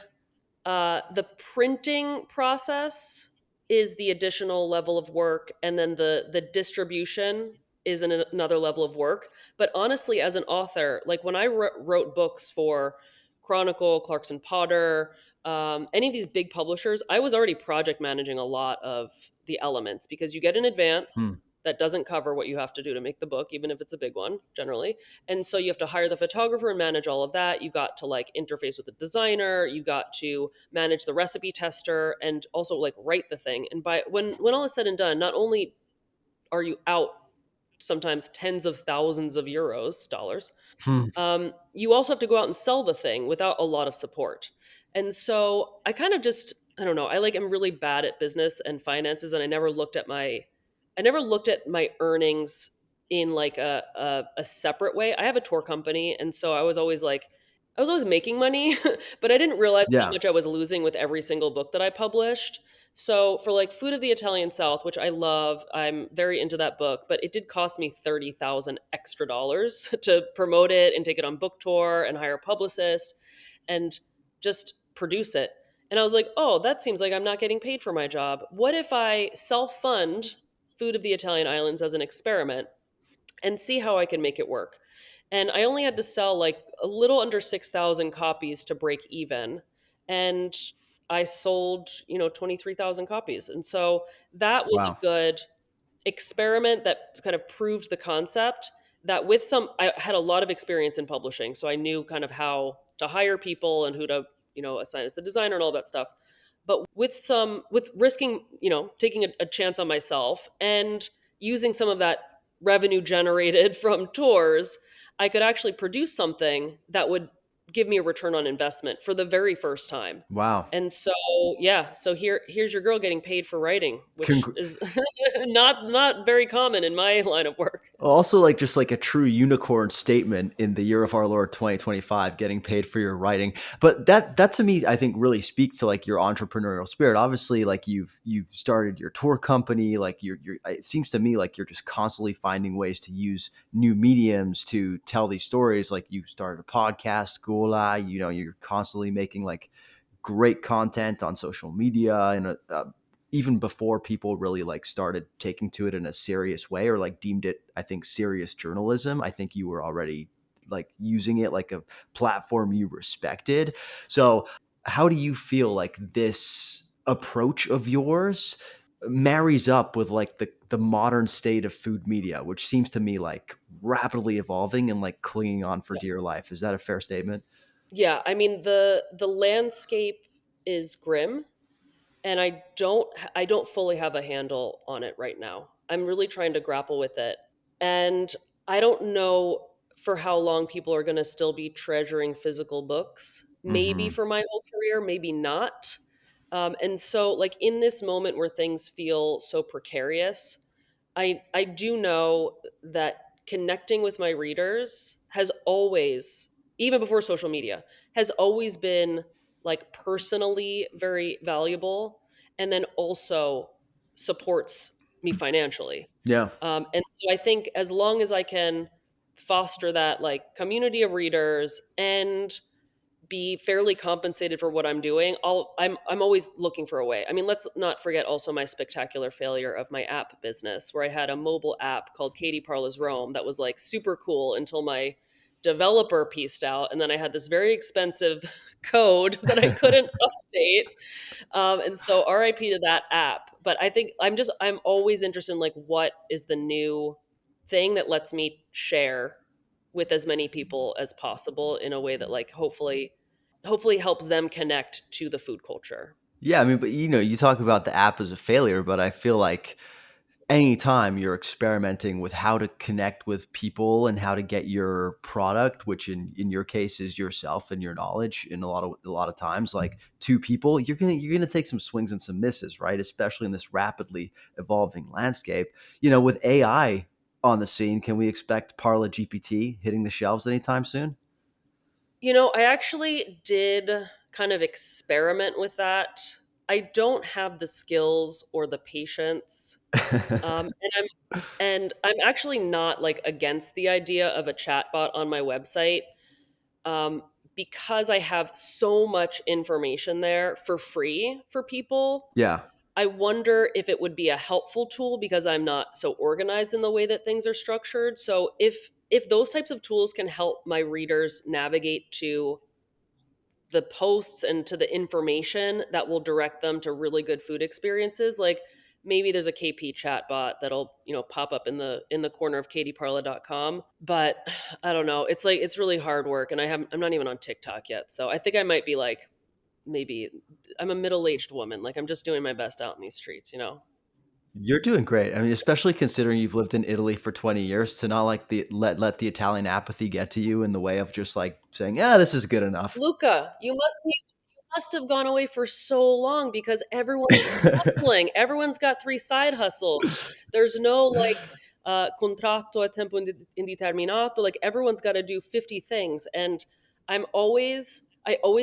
printing process is the additional level of work, and then the distribution is another level of work. But honestly, as an author, like when I wrote books for Chronicle, Clarkson Potter, any of these big publishers, I was already project managing a lot of the elements because you get an advance Hmm. that doesn't cover what you have to do to make the book, even if it's a big one, generally. And so you have to hire the photographer and manage all of that. You got to like interface with the designer. You got to manage the recipe tester and also like write the thing. And by when all is said and done, not only are you out sometimes tens of thousands of dollars, Hmm. you also have to go out and sell the thing without a lot of support. And so I kind of just, I don't know, I'm really bad at business and finances, and I never looked at my earnings in like a separate way. I have a tour company, and so I was always making money, but I didn't realize how Yeah. much I was losing with every single book that I published. So for like Food of the Italian South, which I love, I'm very into that book, but it did cost me 30,000 extra dollars to promote it and take it on book tour and hire a publicist and just produce it. And I was like, "Oh, that seems like I'm not getting paid for my job. What if I self-fund Food of the Italian Islands as an experiment and see how I can make it work?" And I only had to sell like a little under 6,000 copies to break even. And I sold, 23,000 copies. And so that was a Wow. good experiment that kind of proved the concept that with some I had a lot of experience in publishing, so I knew kind of how to hire people and who to, assign as the designer and all that stuff. But with risking, taking a chance on myself and using some of that revenue generated from tours, I could actually produce something that would give me a return on investment for the very first time. Wow. And so, yeah, so here's your girl getting paid for writing, which Congr- is not very common in my line of work. Also, like just like a true unicorn statement in the year of our Lord 2025, getting paid for your writing. But that to me, I think really speaks to like your entrepreneurial spirit. Obviously, like you've started your tour company, like you're it seems to me like you're just constantly finding ways to use new mediums to tell these stories. Like you started a podcast, Gola, you're constantly making like great content on social media and even before people really like started taking to it in a serious way or like deemed it, I think, serious journalism. I think you were already like using it like a platform you respected. So how do you feel like this approach of yours marries up with like the modern state of food media, which seems to me like rapidly evolving and like clinging on for dear life? Is that a fair statement? Yeah, I mean the landscape is grim, and I don't fully have a handle on it right now. I'm really trying to grapple with it. And I don't know for how long people are going to still be treasuring physical books. Maybe Hmm. for my whole career, maybe not. And so, like in this moment where things feel so precarious, I do know that connecting with my readers has always, even before social media, has always been like personally very valuable, and then also supports me financially. Yeah. And so I think as long as I can foster that like community of readers and be fairly compensated for what I'm doing, I'm always looking for a way. I mean, let's not forget also my spectacular failure of my app business, where I had a mobile app called Katie Parla's Rome that was like super cool until my developer pieced out, and then I had this very expensive code that I couldn't update. And so RIP to that app. But I think I'm always interested in like what is the new thing that lets me share with as many people as possible in a way that like hopefully helps them connect to the food culture. Yeah, I mean, but you talk about the app as a failure, but I feel like anytime you're experimenting with how to connect with people and how to get your product, which in your case is yourself and your knowledge, in a lot of times, like to people, you're gonna take some swings and some misses, right? Especially in this rapidly evolving landscape. With AI on the scene, can we expect Parla GPT hitting the shelves anytime soon? I actually did kind of experiment with that. I don't have the skills or the patience. And I'm actually not like against the idea of a chatbot on my website, um, because I have so much information there for free for people. Yeah. I wonder if it would be a helpful tool because I'm not so organized in the way that things are structured. So if those types of tools can help my readers navigate to the posts and to the information that will direct them to really good food experiences, like maybe there's a KP chatbot that'll pop up in the corner of katieparla.com. But I don't know, it's like it's really hard work, and I'm not even on TikTok yet, so I think I might be like, maybe I'm a middle-aged woman, like I'm just doing my best out in these streets. You're doing great. I mean, especially considering you've lived in Italy for 20 years, to not like let the Italian apathy get to you in the way of just like saying, "Yeah, this is good enough." Luca, you must have gone away for so long because everyone's hustling. Everyone's got three side hustles. There's no like contratto a tempo indeterminato. Like everyone's got to do 50 things. And I always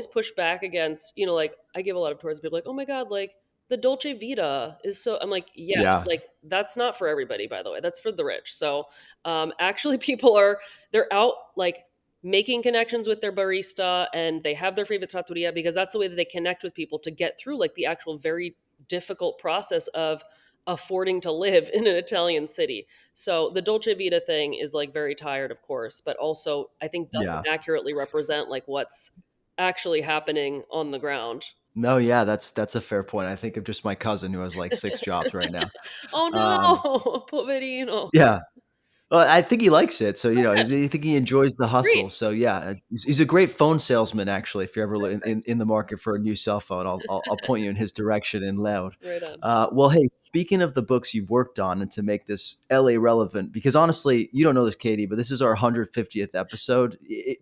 push back against, like I give a lot of tours, people like, oh my God, like the Dolce Vita is so, I'm like, yeah, Yeah. like that's not for everybody, by the way. That's for the rich. So actually people they're out like making connections with their barista, and they have their favorite trattoria because that's the way that they connect with people to get through like the actual very difficult process of affording to live in an Italian city. So the Dolce Vita thing is like very tired, of course, but also I think doesn't Yeah. accurately represent like what's actually happening on the ground. No, yeah, that's a fair point. I think of just my cousin who has like 6 jobs right now. Oh Um, no, poverino. yeah. Well, I think he likes it, so, Oh, good. I think he enjoys the hustle, Great. so, yeah, he's a great phone salesman, actually, if you're ever in the market for a new cell phone, I'll point you in his direction in loud. Right on. Well, hey, speaking of the books you've worked on and to make this LA relevant, because honestly, you don't know this, Katie, but this is our 150th episode.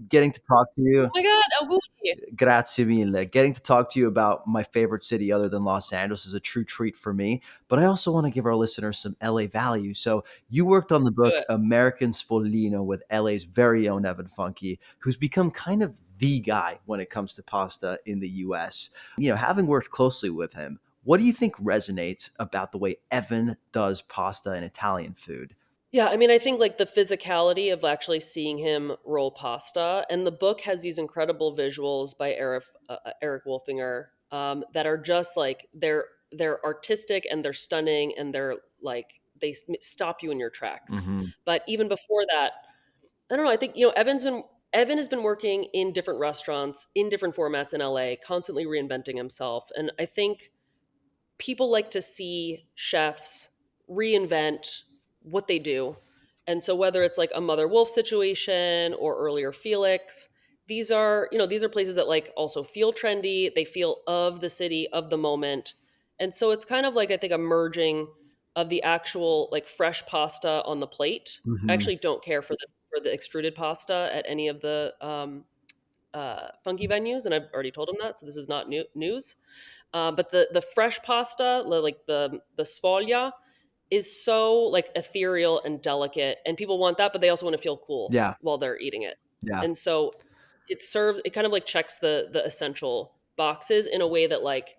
Getting to talk to Oh you, my God, auguri. grazie mille. Getting to talk to you about my favorite city other than Los Angeles is a true treat for me. But I also want to give our listeners some LA value. So you worked on the Do book it. American Sfollino with LA's very own Evan Funke, who's become kind of the guy when it comes to pasta in the US. Having worked closely with him, what do you think resonates about the way Evan does pasta and Italian food? Yeah, I mean, I think like the physicality of actually seeing him roll pasta, and the book has these incredible visuals by Eric Wolfinger that are just like they're artistic and they're stunning and they're like stop you in your tracks. Hmm. But even before that, I don't know. I think Evan has been working in different restaurants in different formats in LA, constantly reinventing himself, and I think people like to see chefs reinvent what they do. And so whether it's like a Mother Wolf situation or earlier Felix, these are places that like also feel trendy, they feel of the city, of the moment. And so it's kind of like I think a merging of the actual like fresh pasta on the plate. I Hmm. actually don't care for the extruded pasta at any of the funky venues, and I've already told him that, so this is not news. But the fresh pasta, like the sfoglia, is so like ethereal and delicate, and people want that, but they also want to feel cool Yeah, while they're eating it. yeah. And so it kind of like checks the essential boxes in a way that like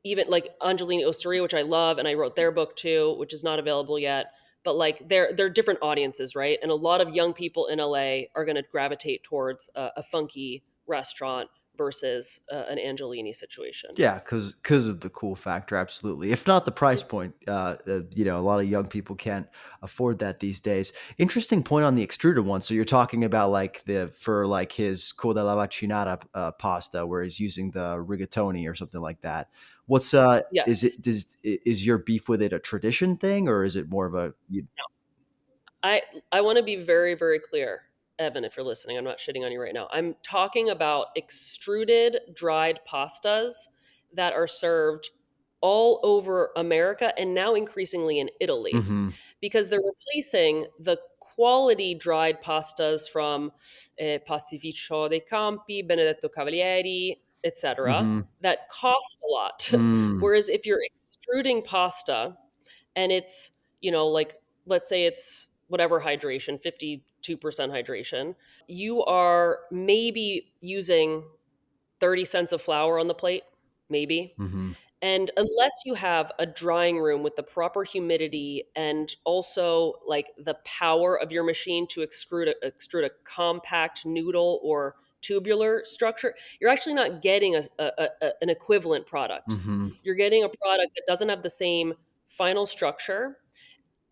even like Angelini Osteria, which I love, and I wrote their book too, which is not available yet. But like they're different audiences, right? And a lot of young people in LA are going to gravitate towards a funky restaurant versus an Angelini situation. Yeah, because of the cool factor, absolutely. If not the price point, a lot of young people can't afford that these days. Interesting point on the extruded one. So you're talking about like for like his con della vaccinata pasta, where he's using the rigatoni or something like that. What's Yes, is your beef with it a tradition thing, or is it more of a I I want to be very very clear, Evan, if you're listening. I'm not shitting on you right now. I'm talking about extruded dried pastas that are served all over America and now increasingly in Italy Mm-hmm, because they're replacing the quality dried pastas from Pastificio dei Campi, Benedetto Cavalieri, etc. mm-hmm, that cost a lot. mm, Whereas if you're extruding pasta and it's, like let's say it's whatever hydration, 52% hydration, you are maybe using 30 cents of flour on the plate, maybe. mm-hmm. And unless you have a drying room with the proper humidity and also like the power of your machine to extrude a compact noodle or tubular structure, you're actually not getting an equivalent product. Mm-hmm. You're getting a product that doesn't have the same final structure.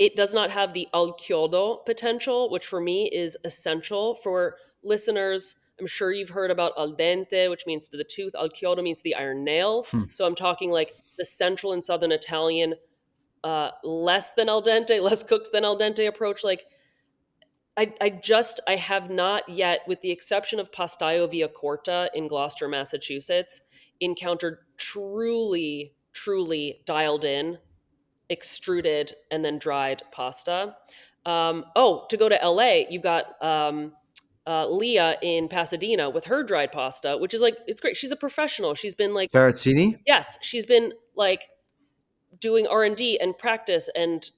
It does not have the al chiodo potential, which for me is essential for listeners. I'm sure you've heard about al dente, which means to the tooth. Al chiodo means the iron nail. Hmm. So I'm talking like the central and southern Italian, less than al dente, less cooked than al dente approach. Like I have not yet, with the exception of Pastaio Via Corta in Gloucester, Massachusetts, encountered truly dialed in extruded and then dried pasta. To go to LA, you've got Leah in Pasadena with her dried pasta, which is like it's great. She's a professional. She's been like, Ferrazzini? yes, she's been like doing R&D and practice and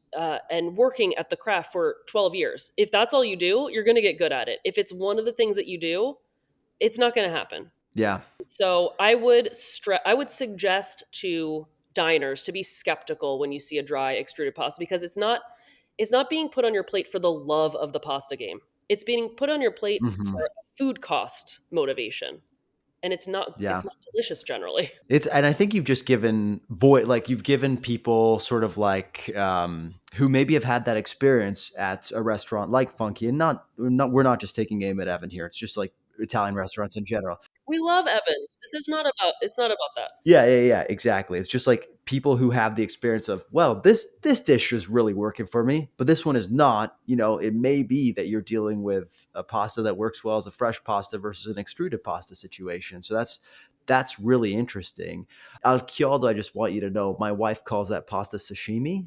working at the craft for 12 years. If that's all you do, you're going to get good at it. If it's one of the things that you do, it's not going to happen. Yeah. So I would suggest to diners to be skeptical when you see a dry extruded pasta because it's not being put on your plate for the love of the pasta game. It's being put on your plate Mm-hmm. for food cost motivation. and it's Yeah. not delicious generally. And I think you've just given you've given people sort of like who maybe have had that experience at a restaurant like Funky, and we're not just taking aim at Evan here. It's just like Italian restaurants in general. We love Evan. This is not about it's not about that. Yeah, exactly. It's just like people who have the experience of, well, this dish is really working for me, but this one is not. It may be that you're dealing with a pasta that works well as a fresh pasta versus an extruded pasta situation. So that's really interesting. Al chiodo, I just want you to know, my wife calls that pasta sashimi.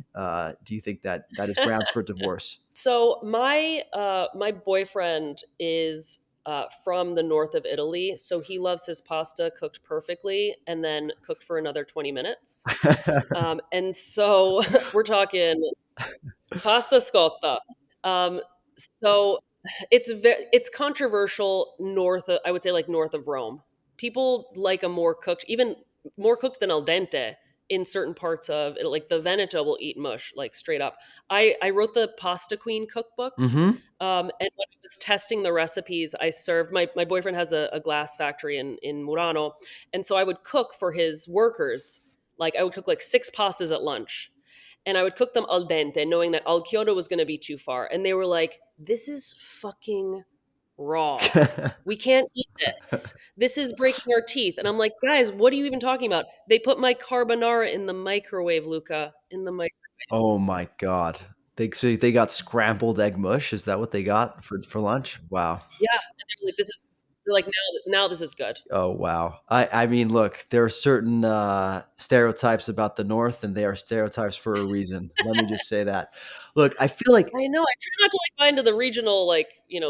Do you think that is grounds for divorce? So my boyfriend is from the north of Italy, so he loves his pasta cooked perfectly and then cooked for another 20 minutes. And so we're talking pasta scotta. Um, so it's controversial north of, I would say, like north of Rome. People like a more cooked, even more cooked than al dente in certain parts of it. Like the Veneto will eat mush like straight up. I wrote the Pasta Queen cookbook. Mm-hmm. And when I was testing the recipes, I served my boyfriend has a glass factory in Murano, and so I would cook for his workers. Like I would cook like 6 pastas at lunch, and I would cook them al dente, knowing that al chiodo was going to be too far. And they were like, "This is fucking raw. We can't eat this. This is breaking our teeth." And I'm like, "Guys, what are you even talking about?" They put my carbonara in the microwave, Luca, in the microwave. Oh my God. So they got scrambled egg mush. Is that what they got for lunch? Wow. Yeah, and they're like, "This is." They're like, now this is good." Oh wow. I mean, look, there are certain stereotypes about the North, and they are stereotypes for a reason. Let me just say that. Look, I feel like I know. I try not to like buy into the regional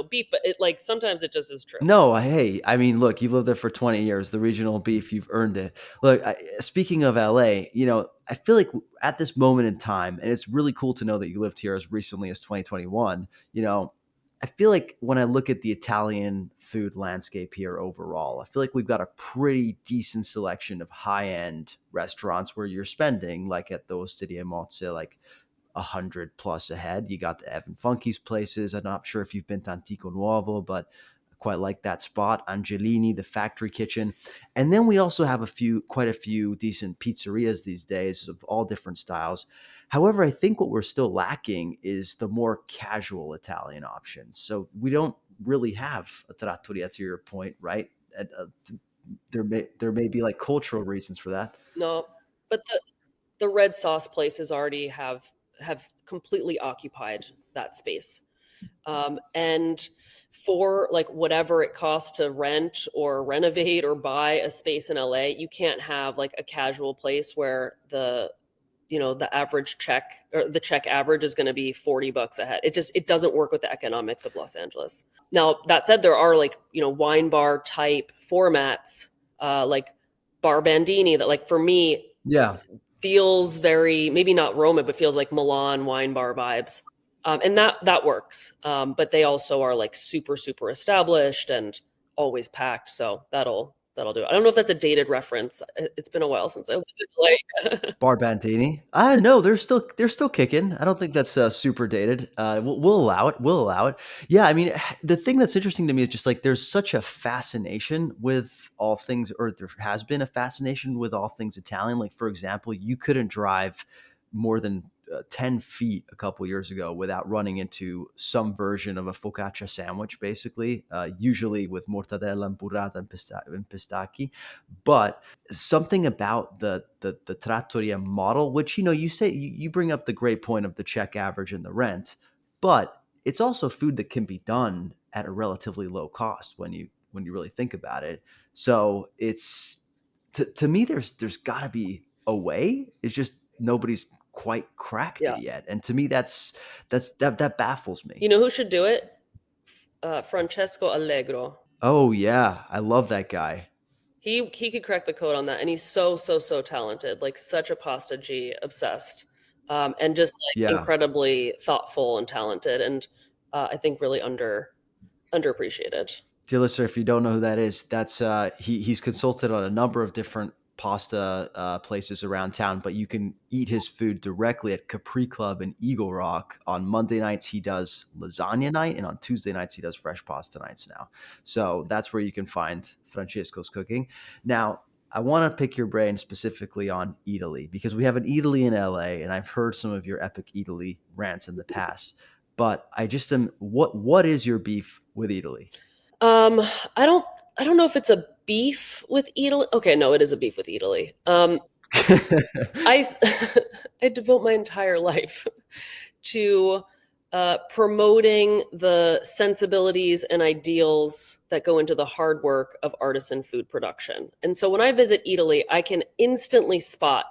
beef, but it like sometimes it just is true. no, hey, I mean, look, you've lived there for 20 years. The regional beef, you've earned it. Look, speaking of LA, I feel like at this moment in time, and it's really cool to know that you lived here as recently as 2021. I feel like when I look at the Italian food landscape here overall, I feel like we've got a pretty decent selection of high-end restaurants where you're spending, like at those City and Mozze, like 100 plus a head. You got the Evan Funky's places. I'm not sure if you've been to Antico Nuovo, but I quite like that spot. Angelini, the Factory Kitchen. And then we also have quite a few decent pizzerias these days of all different styles. However, I think what we're still lacking is the more casual Italian options. So we don't really have a trattoria, to your point, right? There may be like cultural reasons for that. No, but the red sauce places already have completely occupied that space. And for like whatever it costs to rent or renovate or buy a space in LA, you can't have like a casual place where the average check or the check average is going to be $40 a head. It doesn't work with the economics of Los Angeles. Now, that said, there are like, wine bar type formats, like Bar Bandini that like for me Yeah. feels very, maybe not Roma, but feels like Milan wine bar vibes. And that works. But they also are like super, super established and always packed. So that'll do it. I don't know if that's a dated reference. It's been a while since I lived in LA. Bar Bantini. No, they're still kicking. I don't think that's super dated. We'll allow it. We'll allow it. Yeah, I mean, the thing that's interesting to me is just like there's such a fascination with all things, or there has been a fascination with all things Italian. Like for example, you couldn't drive more than 10 feet a couple years ago without running into some version of a focaccia sandwich, basically, usually with mortadella and burrata and pistacchi. But something about the trattoria model, which you say you bring up the great point of the check average and the rent, but it's also food that can be done at a relatively low cost when you really think about it. So it's to me, there's got to be a way. It's just nobody's quite cracked Yeah. it yet, and to me, that baffles me. You know who should do it? Francesco Allegro. Oh yeah, I love that guy. He could crack the code on that, and he's so so so talented. Like such a pasta G obsessed, and just like Yeah. incredibly thoughtful and talented, and I think really underappreciated. Dear listener, if you don't know who that is, that's he's consulted on a number of different pasta places around town, but you can eat his food directly at Capri Club in Eagle Rock. On Monday nights, he does lasagna night, and on Tuesday nights, he does fresh pasta nights now. So that's where you can find Francesco's cooking. Now, I want to pick your brain specifically on Italy because we have an Italy in LA, and I've heard some of your epic Italy rants in the past. But I just am what is your beef with Italy? Um, I don't I don't know if it's a beef with Italy. Okay, no, it is a beef with Italy. I I devote my entire life to promoting the sensibilities and ideals that go into the hard work of artisan food production. And so when I visit Italy, I can instantly spot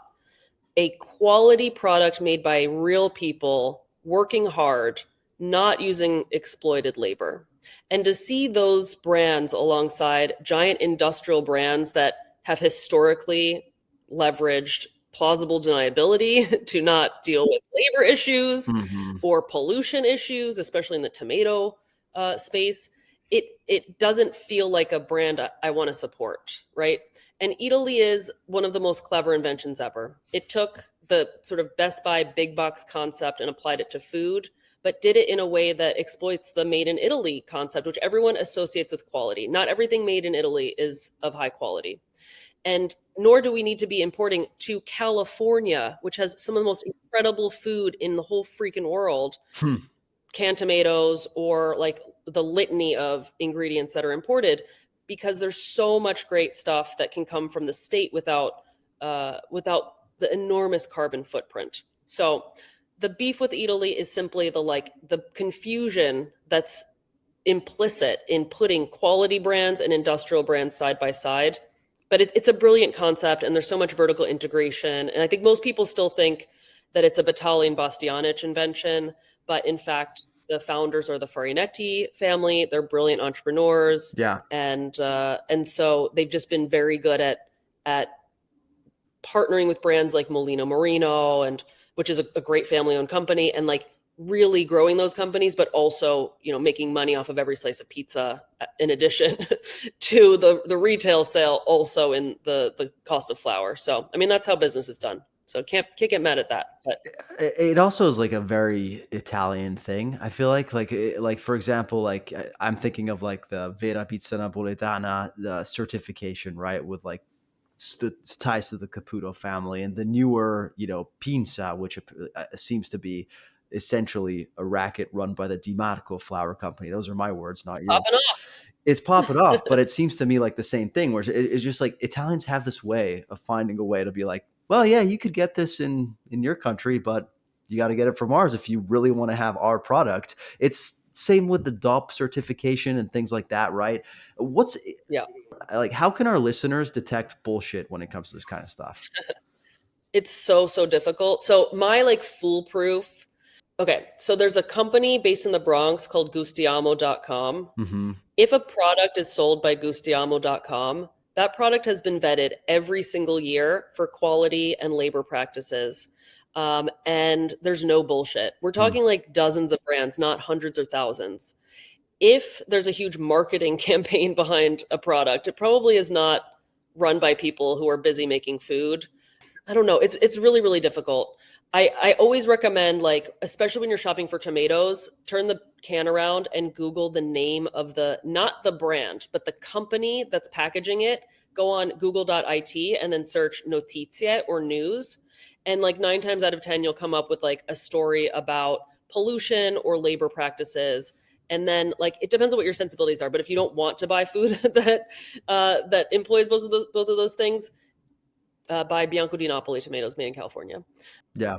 a quality product made by real people working hard, not using exploited labor. And to see those brands alongside giant industrial brands that have historically leveraged plausible deniability to not deal with labor issues Hmm. or pollution issues, especially in the tomato space, it doesn't feel like a brand I want to support, right? And Italy is one of the most clever inventions ever. It took the sort of Best Buy big box concept and applied it to food, but did it in a way that exploits the made in Italy concept, which everyone associates with quality. Not everything made in Italy is of high quality. And nor do we need to be importing to California, which has some of the most incredible food in the whole freaking world, Hmm. canned tomatoes or like the litany of ingredients that are imported, because there's so much great stuff that can come from the state without the enormous carbon footprint. So the beef with Italy is simply the confusion that's implicit in putting quality brands and industrial brands side by side. But it's a brilliant concept, and there's so much vertical integration. And I think most people still think that it's a Batali and Bastianich invention, but in fact, the founders are the Farinetti family. They're brilliant entrepreneurs, Yeah. and so they've just been very good at partnering with brands like Molino Marino, and which is a great family-owned company, and like really growing those companies, but also making money off of every slice of pizza, in addition to the retail sale, also in the cost of flour. So I mean that's how business is done. So can't get mad at that. But It also is like a very Italian thing. I feel like for example, like I'm thinking of like the Vera Pizza Napoletana, the certification, right? With like ties to the Caputo family, and the newer, Pinza, which seems to be essentially a racket run by the Di Marco flour company. Those are my words, not yours. popping off. It's popping off, but it seems to me like the same thing, where it's just like Italians have this way of finding a way to be like, well, yeah, you could get this in your country, but you got to get it from ours if you really want to have our product. It's same with the DOP certification and things like that, right? What's Yeah. like, how can our listeners detect bullshit when it comes to this kind of stuff? It's so difficult. So my like foolproof. Okay, so there's a company based in the Bronx called Gustiamo.com. Hmm. If a product is sold by Gustiamo.com, that product has been vetted every single year for quality and labor practices. And there's no bullshit. We're talking like dozens of brands, not hundreds or thousands. If there's a huge marketing campaign behind a product, it probably is not run by people who are busy making food. I don't know. It's really difficult. I always recommend, like, especially when you're shopping for tomatoes, turn the can around and Google the name of not the brand, but the company that's packaging it. Go on google.it and then search notizie or news. And like 9 times out of 10, you'll come up with like a story about pollution or labor practices. And then like it depends on what your sensibilities are. But if you don't want to buy food that employs both of those things, buy Bianco di Napoli tomatoes made in California. Yeah.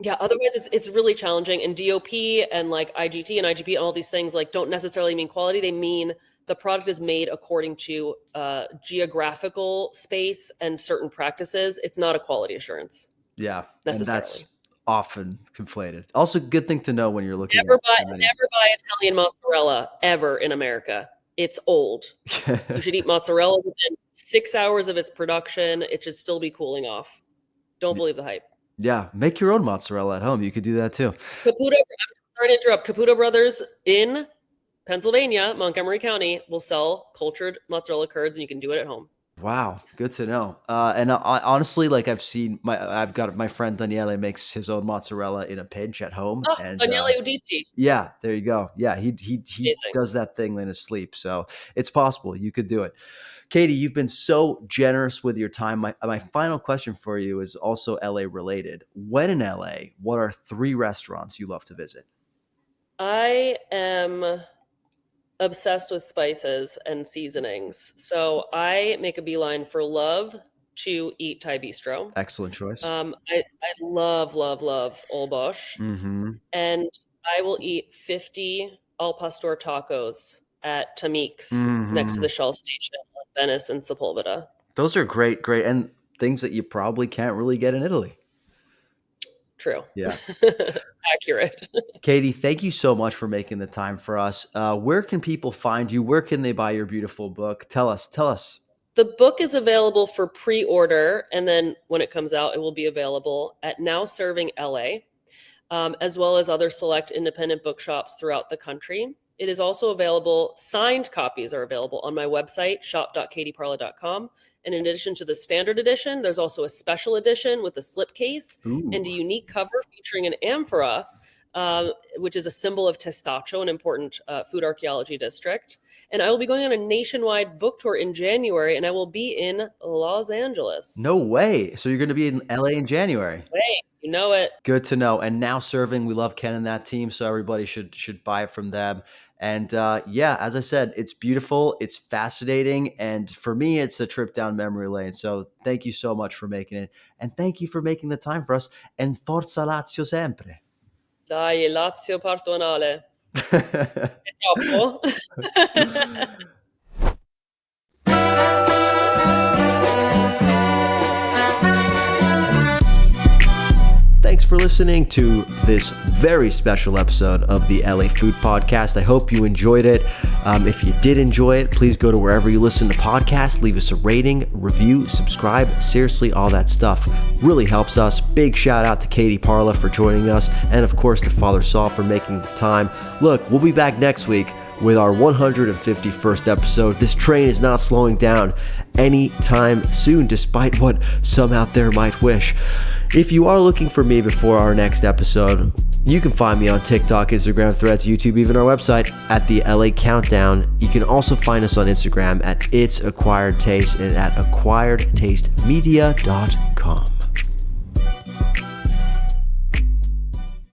Yeah, otherwise it's really challenging. And DOP and like IGT and IGP and all these things like don't necessarily mean quality. They mean the product is made according to geographical space and certain practices. It's not a quality assurance. Yeah. And Necessarily. that's often conflated. Also, good thing to know when you're looking Never at buy Italian mozzarella ever in America. It's old. You should eat mozzarella within 6 hours of its production. It should still be cooling off. Don't believe the hype. Yeah, make your own mozzarella at home. You could do that too. Caputo, I'm sorry to interrupt. Caputo Brothers in Pennsylvania, Montgomery County, will sell cultured mozzarella curds, and you can do it at home. Wow, good to know. And honestly, like I've got my friend Daniele makes his own mozzarella in a pinch at home, Oh, and Daniele Udici. yeah, there you go. Yeah, he Amazing. does that thing in his sleep, so it's possible you could do it. Katie, you've been so generous with your time. My final question for you is also LA related. When in LA, what are 3 restaurants you love to visit? I am obsessed with spices and seasonings. So I make a beeline for love to eat Thai bistro. Excellent choice. I love, love, love Old Bosch. Mm-hmm. And I will eat 50 al pastor tacos at Tamik's next to Mm-hmm. the Shell station on Venice and Sepulveda. Those are great, and things that you probably can't really get in Italy. True. Yeah. Accurate. Katie, thank you so much for making the time for us. Where can people find you? Where can they buy your beautiful book? Tell us. The book is available for pre-order, and then when it comes out, it will be available at Now Serving LA, as well as other select independent bookshops throughout the country. It is also available, signed copies are available on my website, shop.katieparla.com. And in addition to the standard edition, there's also a special edition with a slipcase and a Ooh. unique cover featuring an amphora, which is a symbol of Testaccio, an important food archaeology district. And I will be going on a nationwide book tour in January, and I will be in Los Angeles. No way. So you're going to be in LA in January. Hey, you know it. Good to know. And Now Serving, we love Ken and that team, so everybody should buy it from them. And yeah, as I said, it's beautiful, it's fascinating, and for me, it's a trip down memory lane. So thank you so much for making it, and thank you for making the time for us. And Forza Lazio sempre. Dai, Lazio Partonale. È troppo? Thanks for listening to this very special episode of the LA Food Podcast. I hope you enjoyed it. If you did enjoy it, please go to wherever you listen to podcasts, leave us a rating, review, subscribe. Seriously, all that stuff really helps us. Big shout out to Katie Parla for joining us, and of course to Father Sal for making the time. Look, we'll be back next week with our 151st episode. This train is not slowing down anytime soon, despite what some out there might wish. If you are looking for me before our next episode, you can find me on TikTok, Instagram, Threads, YouTube, even our website at the LA Countdown. You can also find us on Instagram at It's Acquired Taste and at acquiredtastemedia.com.